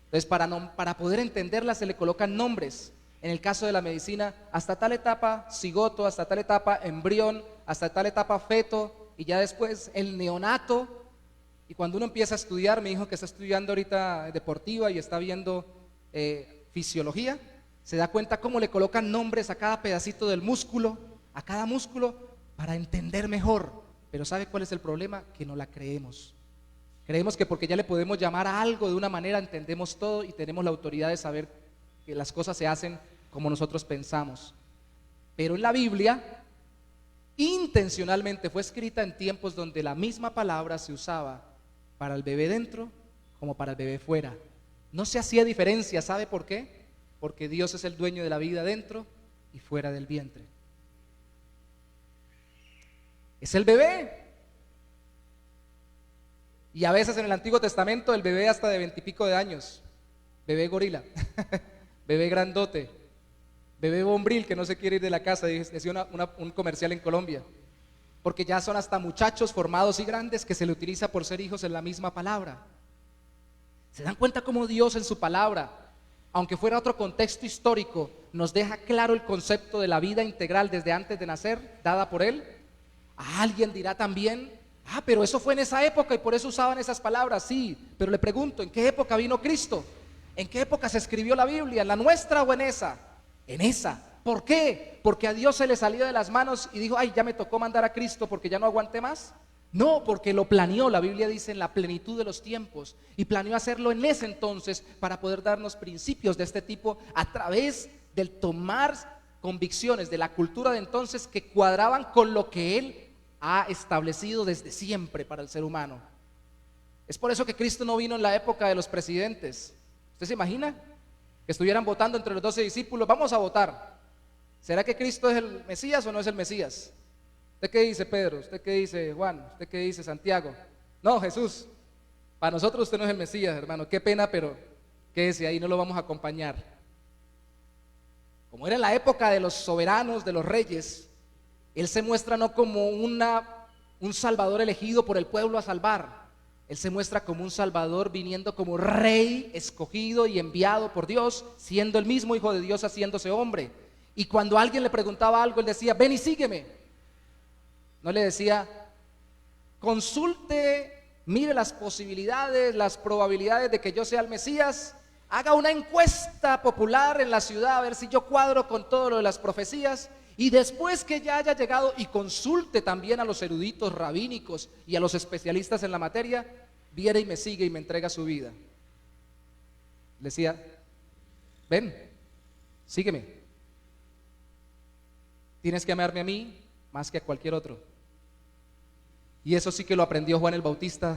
Entonces, para poder entenderlas se le colocan nombres. En el caso de la medicina, hasta tal etapa cigoto, hasta tal etapa embrión, hasta tal etapa feto y ya después el neonato. Y cuando uno empieza a estudiar, mi hijo que está estudiando ahorita deportiva y está viendo fisiología, se da cuenta cómo le colocan nombres a cada pedacito del músculo, a cada músculo, para entender mejor. Pero ¿sabe cuál es el problema? Que no la creemos. Creemos que porque ya le podemos llamar a algo de una manera, entendemos todo y tenemos la autoridad de saber que las cosas se hacen como nosotros pensamos. Pero en la Biblia, intencionalmente fue escrita en tiempos donde la misma palabra se usaba para el bebé dentro como para el bebé fuera. No se hacía diferencia, ¿sabe por qué? Porque Dios es el dueño de la vida dentro y fuera del vientre. Es el bebé. Y a veces en el Antiguo Testamento el bebé hasta de 20 y pico de años, bebé gorila, bebé grandote, bebé bombril que no se quiere ir de la casa, decía un comercial en Colombia, porque ya son hasta muchachos formados y grandes que se le utiliza por ser hijos en la misma palabra. ¿Se dan cuenta cómo Dios en su palabra, aunque fuera otro contexto histórico, nos deja claro el concepto de la vida integral desde antes de nacer, dada por Él? Alguien dirá también, pero eso fue en esa época y por eso usaban esas palabras. Sí, pero le pregunto, ¿en qué época vino Cristo? ¿En qué época se escribió la Biblia? ¿En la nuestra o en esa? En esa. ¿Por qué? ¿Porque a Dios se le salió de las manos y dijo, ya me tocó mandar a Cristo porque ya no aguanté más? No, porque lo planeó, la Biblia dice, en la plenitud de los tiempos, y planeó hacerlo en ese entonces para poder darnos principios de este tipo a través del tomar convicciones de la cultura de entonces que cuadraban con lo que Él ha establecido desde siempre para el ser humano. Es por eso que Cristo no vino en la época de los presidentes. ¿Usted se imagina que estuvieran votando entre los 12 discípulos? Vamos a votar. ¿Será que Cristo es el Mesías o no es el Mesías? ¿Usted qué dice, Pedro? ¿Usted qué dice, Juan? ¿Usted qué dice, Santiago? No, Jesús, para nosotros usted no es el Mesías, hermano. Qué pena, pero quédese ahí, no lo vamos a acompañar. Como era la época de los soberanos, de los reyes, Él se muestra no como un salvador elegido por el pueblo a salvar. Él se muestra como un salvador viniendo como rey escogido y enviado por Dios, siendo el mismo Hijo de Dios haciéndose hombre. Y cuando alguien le preguntaba algo, Él decía, ven y sígueme. No le decía, consulte, mire las posibilidades, las probabilidades de que yo sea el Mesías, haga una encuesta popular en la ciudad a ver si yo cuadro con todo lo de las profecías, y después que ya haya llegado y consulte también a los eruditos rabínicos y a los especialistas en la materia, viene y me sigue y me entrega su vida. Le decía, ven, sígueme. Tienes que amarme a mí más que a cualquier otro. Y eso sí que lo aprendió Juan el Bautista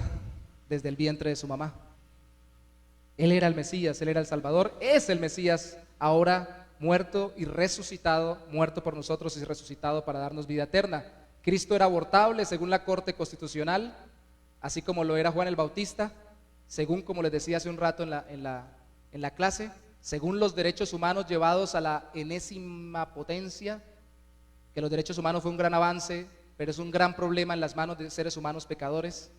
desde el vientre de su mamá. Él era el Mesías, Él era el Salvador, es el Mesías ahora muerto y resucitado, muerto por nosotros y resucitado para darnos vida eterna. Cristo era abortable según la Corte Constitucional, así como lo era Juan el Bautista, según, como les decía hace un rato en la clase, según los derechos humanos llevados a la enésima potencia, que los derechos humanos fue un gran avance, pero es un gran problema en las manos de seres humanos pecadores.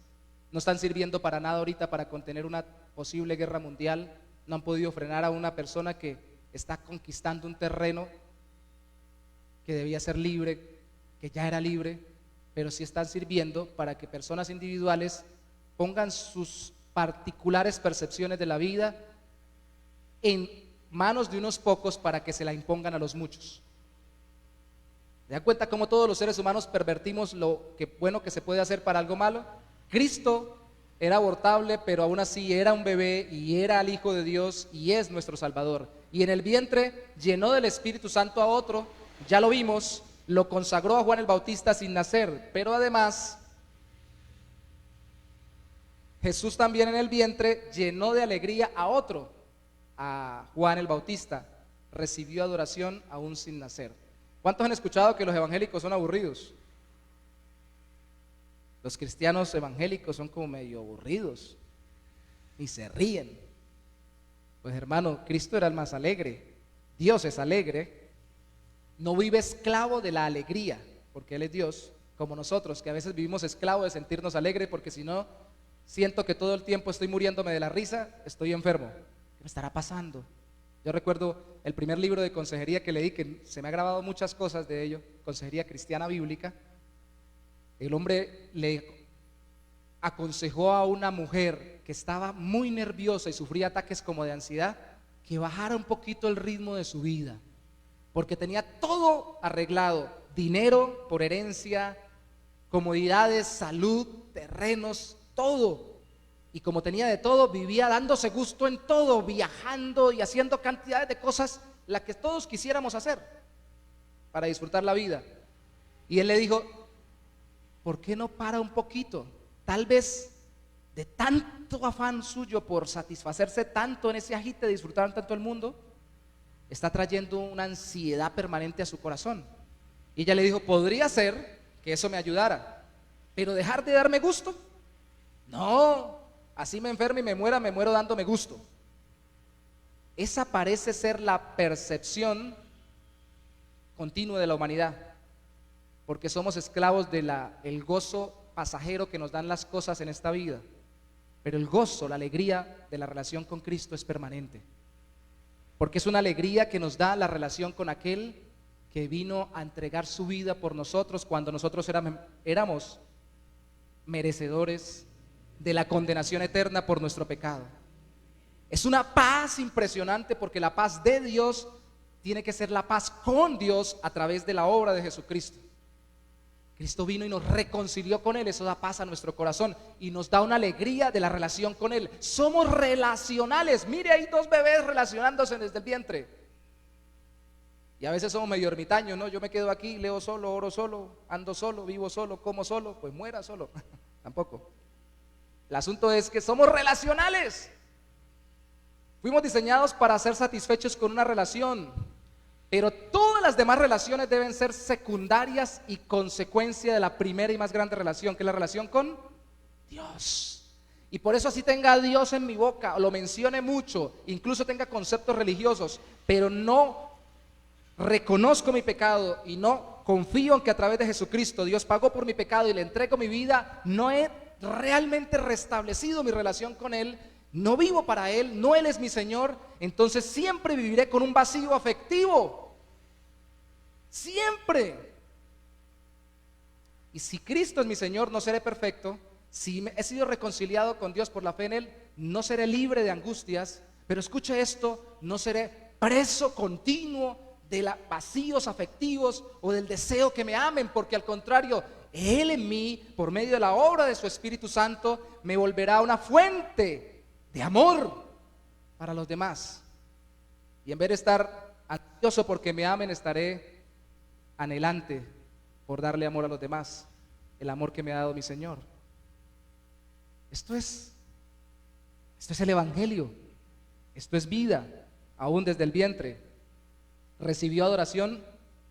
no están sirviendo para nada ahorita para contener una posible guerra mundial, no han podido frenar a una persona que está conquistando un terreno que debía ser libre, que ya era libre, pero sí están sirviendo para que personas individuales pongan sus particulares percepciones de la vida en manos de unos pocos para que se la impongan a los muchos. ¿Se dan cuenta cómo todos los seres humanos pervertimos lo que bueno que se puede hacer para algo malo? Cristo era abortable, pero aún así era un bebé y era el Hijo de Dios y es nuestro Salvador. Y en el vientre llenó del Espíritu Santo a otro, ya lo vimos, lo consagró a Juan el Bautista sin nacer, pero además Jesús también en el vientre llenó de alegría a otro, a Juan el Bautista, recibió adoración aún sin nacer. ¿Cuántos han escuchado que los evangélicos son aburridos? Los cristianos evangélicos son como medio aburridos y se ríen. Pues hermano, Cristo era el más alegre, Dios es alegre, no vive esclavo de la alegría, porque Él es Dios, como nosotros, que a veces vivimos esclavos de sentirnos alegres, porque si no, siento que todo el tiempo estoy muriéndome de la risa, estoy enfermo. ¿Qué me estará pasando? Yo recuerdo el primer libro de consejería que leí, que se me ha grabado muchas cosas de ello, Consejería Cristiana Bíblica. El hombre le aconsejó a una mujer que estaba muy nerviosa y sufría ataques como de ansiedad, que bajara un poquito el ritmo de su vida, porque tenía todo arreglado, dinero por herencia, comodidades, salud, terrenos, todo. Y como tenía de todo, vivía dándose gusto en todo, viajando y haciendo cantidades de cosas, las que todos quisiéramos hacer para disfrutar la vida. Y él le dijo: ¿por qué no para un poquito? Tal vez de tanto afán suyo por satisfacerse tanto en ese agite de disfrutar tanto el mundo, está trayendo una ansiedad permanente a su corazón. Y ella le dijo: podría ser que eso me ayudara, pero dejar de darme gusto, no, así me enferme y me muero dándome gusto. Esa parece ser la percepción continua de la humanidad, porque somos esclavos del gozo pasajero que nos dan las cosas en esta vida, pero el gozo, la alegría de la relación con Cristo es permanente, porque es una alegría que nos da la relación con aquel que vino a entregar su vida por nosotros cuando nosotros éramos merecedores de la condenación eterna por nuestro pecado. Es una paz impresionante, porque la paz de Dios tiene que ser la paz con Dios a través de la obra de Jesucristo. Cristo vino y nos reconcilió con Él, eso da paz a nuestro corazón y nos da una alegría de la relación con Él. Somos relacionales, mire, hay dos bebés relacionándose desde el vientre. Y a veces somos medio ermitaños, ¿no? Yo me quedo aquí, leo solo, oro solo, ando solo, vivo solo, como solo, pues muera solo. Tampoco. El asunto es que somos relacionales. Fuimos diseñados para ser satisfechos con una relación, pero todas las demás relaciones deben ser secundarias y consecuencia de la primera y más grande relación, que es la relación con Dios. Y por eso así tenga a Dios en mi boca, o lo mencione mucho, incluso tenga conceptos religiosos, pero no reconozco mi pecado y no confío en que a través de Jesucristo Dios pagó por mi pecado y le entrego mi vida, no he realmente restablecido mi relación con Él, no vivo para Él, no Él es mi Señor, entonces siempre viviré con un vacío afectivo, siempre. Y si Cristo es mi Señor, no seré perfecto. Si he sido reconciliado con Dios por la fe en Él, no seré libre de angustias, pero escuche esto, no seré preso continuo de vacíos afectivos o del deseo que me amen, porque al contrario, Él en mí, por medio de la obra de su Espíritu Santo, me volverá una fuente de amor para los demás. Y en vez de estar ansioso porque me amen, estaré anhelante por darle amor a los demás, el amor que me ha dado mi Señor. Esto es el Evangelio, esto es vida, aún desde el vientre. Recibió adoración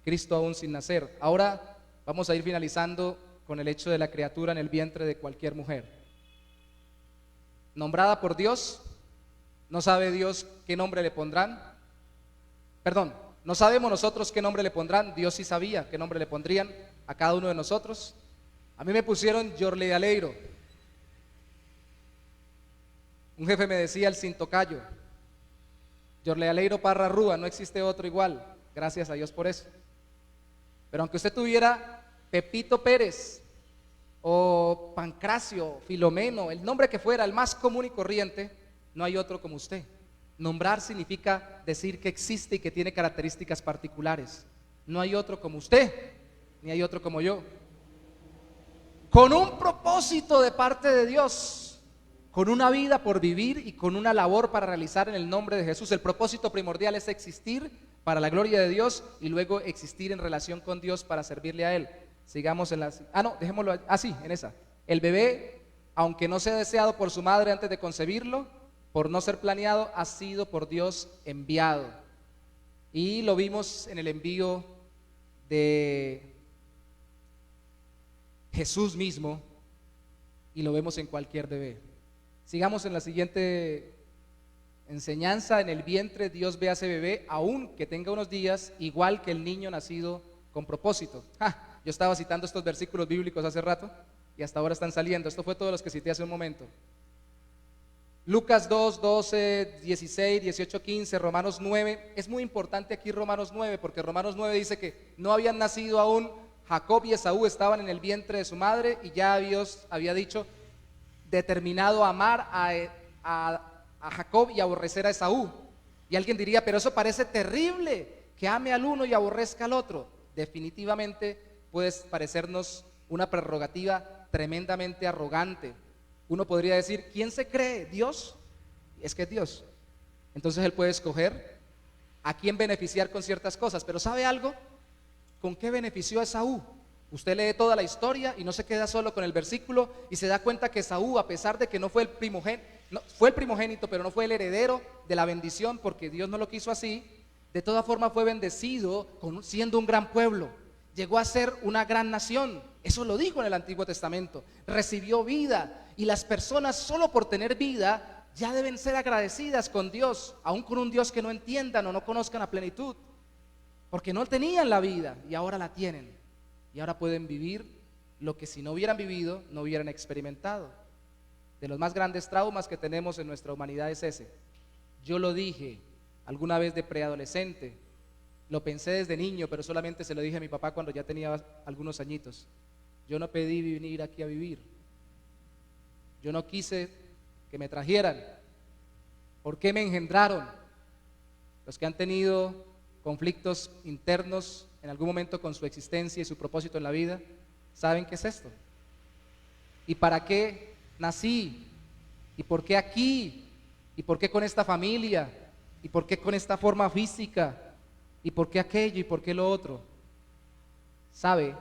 Cristo aún sin nacer. Ahora vamos a ir finalizando con el hecho de la criatura en el vientre de cualquier mujer. Nombrada por Dios, no sabe Dios qué nombre le pondrán. Perdón, no sabemos nosotros qué nombre le pondrán. Dios sí sabía qué nombre le pondrían a cada uno de nosotros. A mí me pusieron Yorle Aleiro. Un jefe me decía el sin tocayo, Yorle Aleiro Parra Rúa, no existe otro igual, gracias a Dios por eso. Pero aunque usted tuviera Pepito Pérez o Pancracio, Filomeno, el nombre que fuera, el más común y corriente, no hay otro como usted. Nombrar significa decir que existe y que tiene características particulares. No hay otro como usted, ni hay otro como yo. Con un propósito de parte de Dios, con una vida por vivir y con una labor para realizar en el nombre de Jesús. El propósito primordial es existir para la gloria de Dios y luego existir en relación con Dios para servirle a Él. Sigamos en las... dejémoslo así, en esa. El bebé, aunque no sea deseado por su madre antes de concebirlo, por no ser planeado, ha sido por Dios enviado. Y lo vimos en el envío de Jesús mismo y lo vemos en cualquier bebé. Sigamos en la siguiente enseñanza. En el vientre Dios ve a ese bebé, aun que tenga unos días, igual que el niño nacido con propósito. Yo estaba citando estos versículos bíblicos hace rato y hasta ahora están saliendo. Esto fue todos los que cité hace un momento. Lucas 2, 12, 16, 18, 15, Romanos 9. Es muy importante aquí Romanos 9, porque Romanos 9 dice que no habían nacido aún Jacob y Esaú, estaban en el vientre de su madre y ya Dios había dicho, determinado a amar a Jacob y aborrecer a Esaú. Y alguien diría, pero eso parece terrible, que ame al uno y aborrezca al otro. Definitivamente puede parecernos una prerrogativa tremendamente arrogante. Uno podría decir, ¿quién se cree? ¿Dios? Es que es Dios. Entonces Él puede escoger a quién beneficiar con ciertas cosas. Pero ¿sabe algo? ¿Con qué benefició a Esaú? Usted lee toda la historia y no se queda solo con el versículo y se da cuenta que Esaú, a pesar de que no fue el primogénito, fue el primogénito, pero no fue el heredero de la bendición porque Dios no lo quiso así, de toda forma fue bendecido siendo un gran pueblo. Llegó a ser una gran nación. Eso lo dijo en el Antiguo Testamento. Recibió vida y las personas solo por tener vida ya deben ser agradecidas con Dios, aun con un Dios que no entiendan o no conozcan a plenitud, porque no tenían la vida y ahora la tienen y ahora pueden vivir lo que si no hubieran vivido no hubieran experimentado. De los más grandes traumas que tenemos en nuestra humanidad es ese. Yo lo dije alguna vez de preadolescente, lo pensé desde niño, pero solamente se lo dije a mi papá cuando ya tenía algunos añitos. Yo no pedí venir aquí a vivir. Yo no quise que me trajeran. ¿Por qué me engendraron? Los que han tenido conflictos internos en algún momento con su existencia y su propósito en la vida, ¿saben qué es esto? ¿Y para qué nací? ¿Y por qué aquí? ¿Y por qué con esta familia? ¿Y por qué con esta forma física? ¿Y por qué aquello? ¿Y por qué lo otro? ¿Sabe?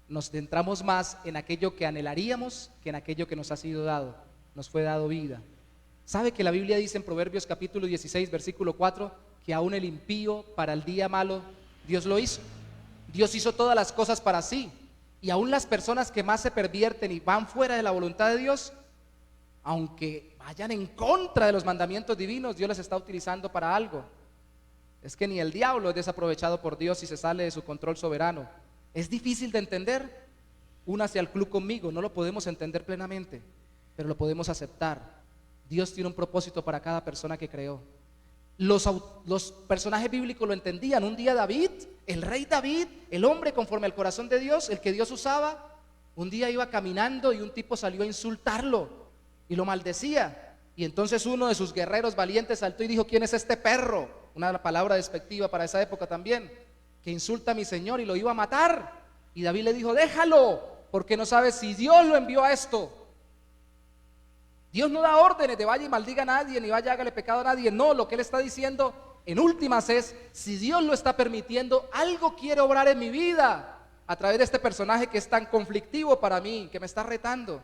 Nos centramos más en aquello que anhelaríamos que en aquello que nos ha sido dado. Nos fue dado vida. ¿Sabe que la Biblia dice en Proverbios capítulo 16, versículo 4, que aún el impío para el día malo, Dios lo hizo? Dios hizo todas las cosas para sí. Y aún las personas que más se pervierten y van fuera de la voluntad de Dios, aunque vayan en contra de los mandamientos divinos, Dios les está utilizando para algo. Es que ni el diablo es desaprovechado por Dios si se sale de su control soberano. Es difícil de entender. Únase al club conmigo, no lo podemos entender plenamente, pero lo podemos aceptar. Dios tiene un propósito para cada persona que creó. Los personajes bíblicos lo entendían. Un día David, el rey David, el hombre conforme al corazón de Dios, el que Dios usaba, un día iba caminando y un tipo salió a insultarlo y lo maldecía. Y entonces uno de sus guerreros valientes saltó y dijo, ¿quién es este perro? Una palabra despectiva para esa época también, que insulta a mi Señor, y lo iba a matar. Y David le dijo, déjalo, porque no sabes si Dios lo envió a esto. Dios no da órdenes de vaya y maldiga a nadie, ni vaya y hágale pecado a nadie. No, lo que él está diciendo en últimas es, si Dios lo está permitiendo, algo quiere obrar en mi vida a través de este personaje que es tan conflictivo para mí, que me está retando.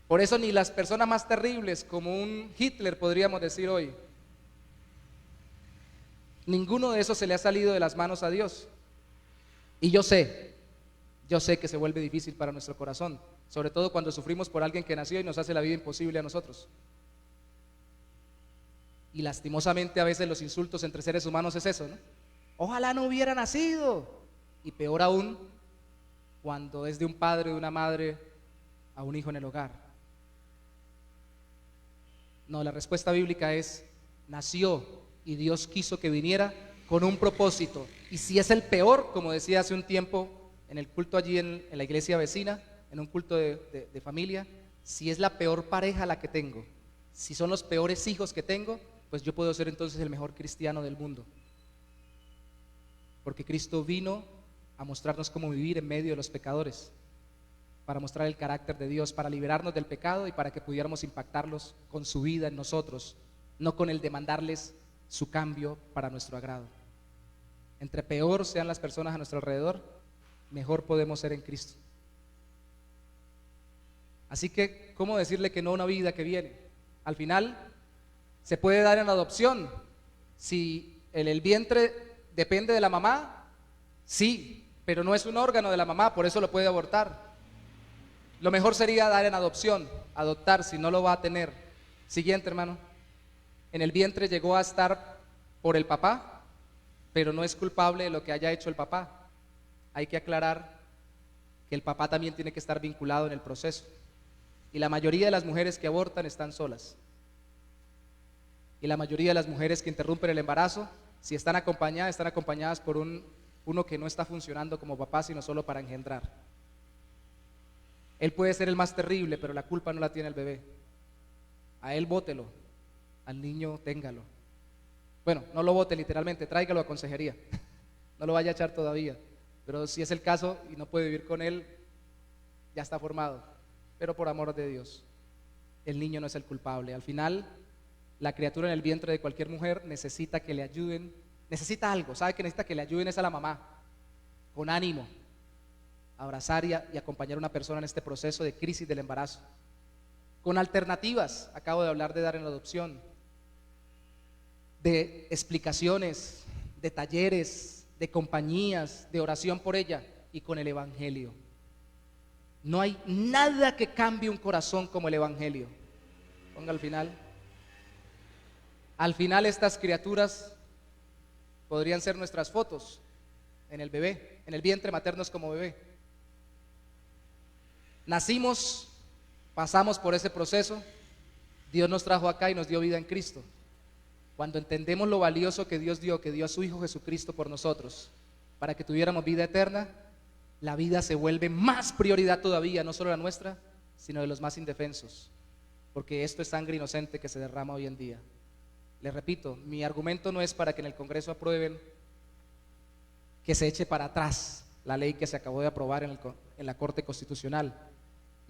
Por eso ni las personas más terribles, como un Hitler podríamos decir hoy, ninguno de esos se le ha salido de las manos a Dios. Y yo sé que se vuelve difícil para nuestro corazón, sobre todo cuando sufrimos por alguien que nació y nos hace la vida imposible a nosotros. Y lastimosamente a veces los insultos entre seres humanos es eso, ¿no? Ojalá no hubiera nacido. Y peor aún, cuando es de un padre o de una madre a un hijo en el hogar? No, la respuesta bíblica es: nació y Dios quiso que viniera con un propósito. Y si es el peor, como decía hace un tiempo en el culto allí en la iglesia vecina, en un culto de familia, si es la peor pareja la que tengo, si son los peores hijos que tengo, pues yo puedo ser entonces el mejor cristiano del mundo. Porque Cristo vino a mostrarnos cómo vivir en medio de los pecadores, para mostrar el carácter de Dios, para liberarnos del pecado y para que pudiéramos impactarlos con su vida en nosotros, no con el demandarles su cambio para nuestro agrado. Entre peor sean las personas a nuestro alrededor, mejor podemos ser en Cristo. Así que, ¿cómo decirle que no a una vida que viene? Al final, se puede dar en adopción. Si el vientre depende de la mamá, sí, pero no es un órgano de la mamá, por eso lo puede abortar. Lo mejor sería dar en adopción, adoptar si no lo va a tener. Siguiente, hermano. En el vientre llegó a estar por el papá, pero no es culpable de lo que haya hecho el papá. Hay que aclarar que el papá también tiene que estar vinculado en el proceso. Y la mayoría de las mujeres que abortan están solas. Y la mayoría de las mujeres que interrumpen el embarazo, si están acompañadas por uno que no está funcionando como papá, sino solo para engendrar. Él puede ser el más terrible, pero la culpa no la tiene el bebé. A él bótelo, al niño téngalo. Bueno, no lo bote literalmente, tráigalo a consejería. No lo vaya a echar todavía. Pero si es el caso y no puede vivir con él, ya está formado. Pero por amor de Dios, el niño no es el culpable. Al final, la criatura en el vientre de cualquier mujer necesita que le ayuden, necesita algo, sabe que necesita que le ayuden es a la mamá, con ánimo, abrazar y acompañar a una persona en este proceso de crisis del embarazo, con alternativas. Acabo de hablar de dar en adopción, de explicaciones, de talleres, de compañías, de oración por ella y con el evangelio. No hay nada que cambie un corazón como el evangelio. Ponga al final. Al final estas criaturas podrían ser nuestras fotos en el bebé, en el vientre maternos como bebé. Nacimos, pasamos por ese proceso, Dios nos trajo acá y nos dio vida en Cristo. Cuando entendemos lo valioso que Dios dio, que dio a su Hijo Jesucristo por nosotros, para que tuviéramos vida eterna, la vida se vuelve más prioridad todavía, no solo la nuestra, sino de los más indefensos, porque esto es sangre inocente que se derrama hoy en día. Les repito, mi argumento no es para que en el Congreso aprueben que se eche para atrás la ley que se acabó de aprobar en la Corte Constitucional.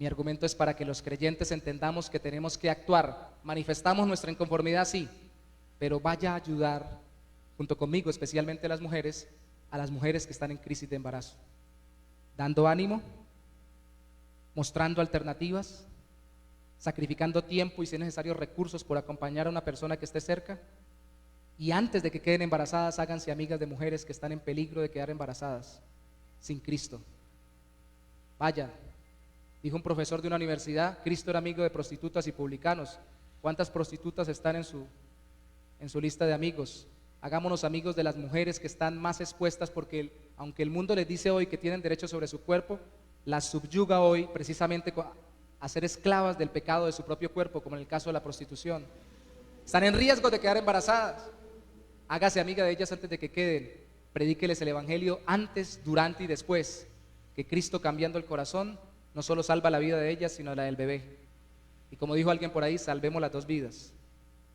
Mi argumento es para que los creyentes entendamos que tenemos que actuar. Manifestamos nuestra inconformidad, sí, pero vaya a ayudar, junto conmigo, especialmente a las mujeres que están en crisis de embarazo, dando ánimo, mostrando alternativas, sacrificando tiempo y, si es necesario, recursos por acompañar a una persona que esté cerca. Y antes de que queden embarazadas, háganse amigas de mujeres que están en peligro de quedar embarazadas sin Cristo. Vaya, dijo un profesor de una universidad, Cristo era amigo de prostitutas y publicanos. ¿Cuántas prostitutas están en su lista de amigos? Hagámonos amigos de las mujeres que están más expuestas, porque aunque el mundo les dice hoy que tienen derecho sobre su cuerpo, las subyuga hoy precisamente a ser esclavas del pecado de su propio cuerpo, como en el caso de la prostitución. Están en riesgo de quedar embarazadas. Hágase amiga de ellas antes de que queden. Predíqueles el evangelio antes, durante y después, que Cristo, cambiando el corazón, no solo salva la vida de ellas, sino la del bebé. Y como dijo alguien por ahí, salvemos las dos vidas,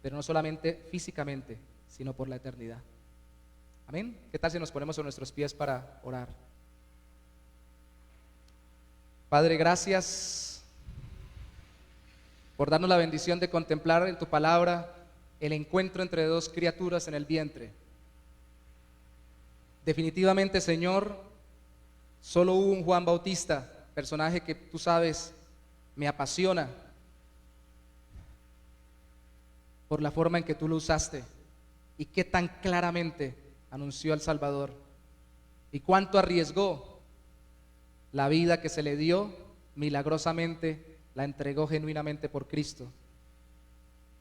pero no solamente físicamente, sino por la eternidad. Amén. ¿Qué tal si nos ponemos en nuestros pies para orar? Padre, gracias por darnos la bendición de contemplar en tu palabra el encuentro entre dos criaturas en el vientre. Definitivamente, Señor, solo hubo un Juan Bautista, personaje que tú sabes me apasiona por la forma en que tú lo usaste y qué tan claramente anunció al Salvador y cuánto arriesgó la vida que se le dio, milagrosamente la entregó genuinamente por Cristo.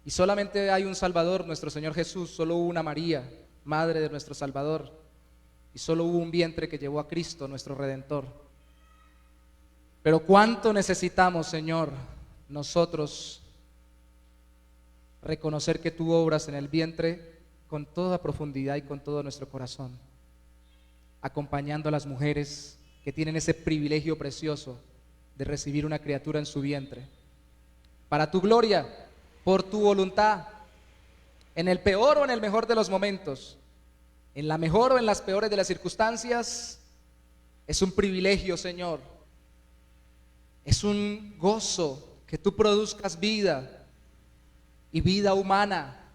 Y solamente hay un Salvador, nuestro Señor Jesús. Solo hubo una María, madre de nuestro Salvador, y solo hubo un vientre que llevó a Cristo, nuestro Redentor. Pero cuánto necesitamos, Señor, nosotros reconocer que tú obras en el vientre con toda profundidad y con todo nuestro corazón, acompañando a las mujeres que tienen ese privilegio precioso de recibir una criatura en su vientre. Para tu gloria, por tu voluntad, en el peor o en el mejor de los momentos, en la mejor o en las peores de las circunstancias, es un privilegio, Señor. Es un gozo que tú produzcas vida y vida humana.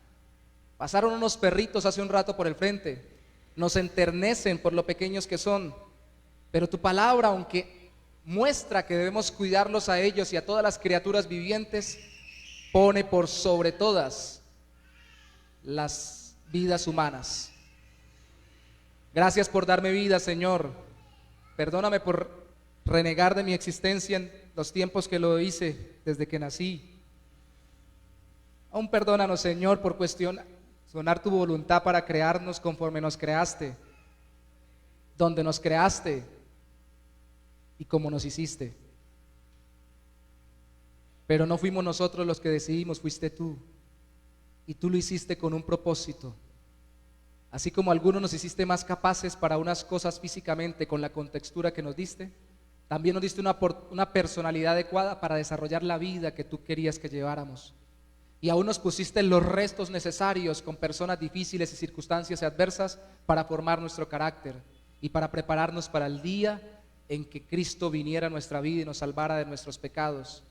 Pasaron unos perritos hace un rato por el frente, nos enternecen por lo pequeños que son, pero tu palabra, aunque muestra que debemos cuidarlos a ellos y a todas las criaturas vivientes, pone por sobre todas las vidas humanas. Gracias por darme vida, Señor. Perdóname por renegar de mi existencia en los tiempos que lo hice desde que nací. Aún perdónanos, Señor, por cuestionar tu voluntad para crearnos conforme nos creaste, donde nos creaste y como nos hiciste. Pero no fuimos nosotros los que decidimos, fuiste tú. Y tú lo hiciste con un propósito. Así como algunos nos hiciste más capaces para unas cosas físicamente con la contextura que nos diste, también nos diste una personalidad adecuada para desarrollar la vida que tú querías que lleváramos. Y aún nos pusiste los restos necesarios con personas difíciles y circunstancias adversas para formar nuestro carácter y para prepararnos para el día en que Cristo viniera a nuestra vida y nos salvara de nuestros pecados.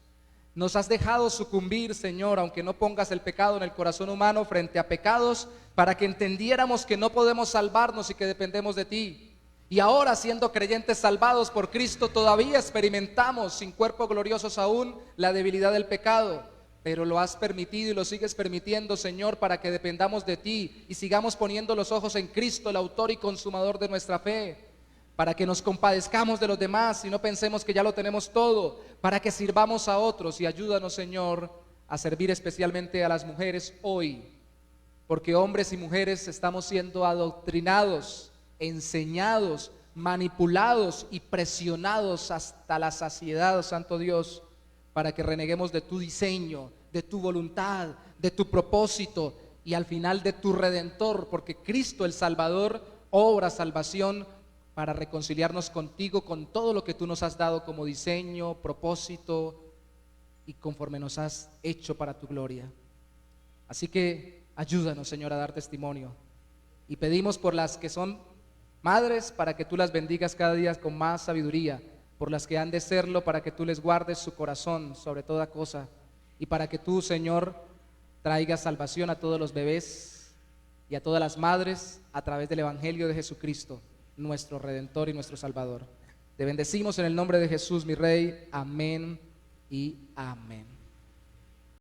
Nos has dejado sucumbir, Señor, aunque no pongas el pecado en el corazón humano, frente a pecados, para que entendiéramos que no podemos salvarnos y que dependemos de ti. Y ahora, siendo creyentes salvados por Cristo, todavía experimentamos, sin cuerpos gloriosos aún, la debilidad del pecado. Pero lo has permitido y lo sigues permitiendo, Señor, para que dependamos de ti y sigamos poniendo los ojos en Cristo, el autor y consumador de nuestra fe, para que nos compadezcamos de los demás y no pensemos que ya lo tenemos todo, para que sirvamos a otros. Y ayúdanos, Señor, a servir especialmente a las mujeres hoy, porque hombres y mujeres estamos siendo adoctrinados, enseñados, manipulados y presionados hasta la saciedad, Santo Dios, para que reneguemos de tu diseño, de tu voluntad, de tu propósito y al final de tu Redentor, porque Cristo el Salvador obra salvación para reconciliarnos contigo con todo lo que tú nos has dado como diseño, propósito y conforme nos has hecho para tu gloria. Así que ayúdanos, Señor, a dar testimonio, y pedimos por las que son madres para que tú las bendigas cada día con más sabiduría, por las que han de serlo para que tú les guardes su corazón sobre toda cosa, y para que tú, Señor, traigas salvación a todos los bebés y a todas las madres a través del Evangelio de Jesucristo, nuestro Redentor y nuestro Salvador. Te bendecimos en el nombre de Jesús, mi Rey. Amén y amén.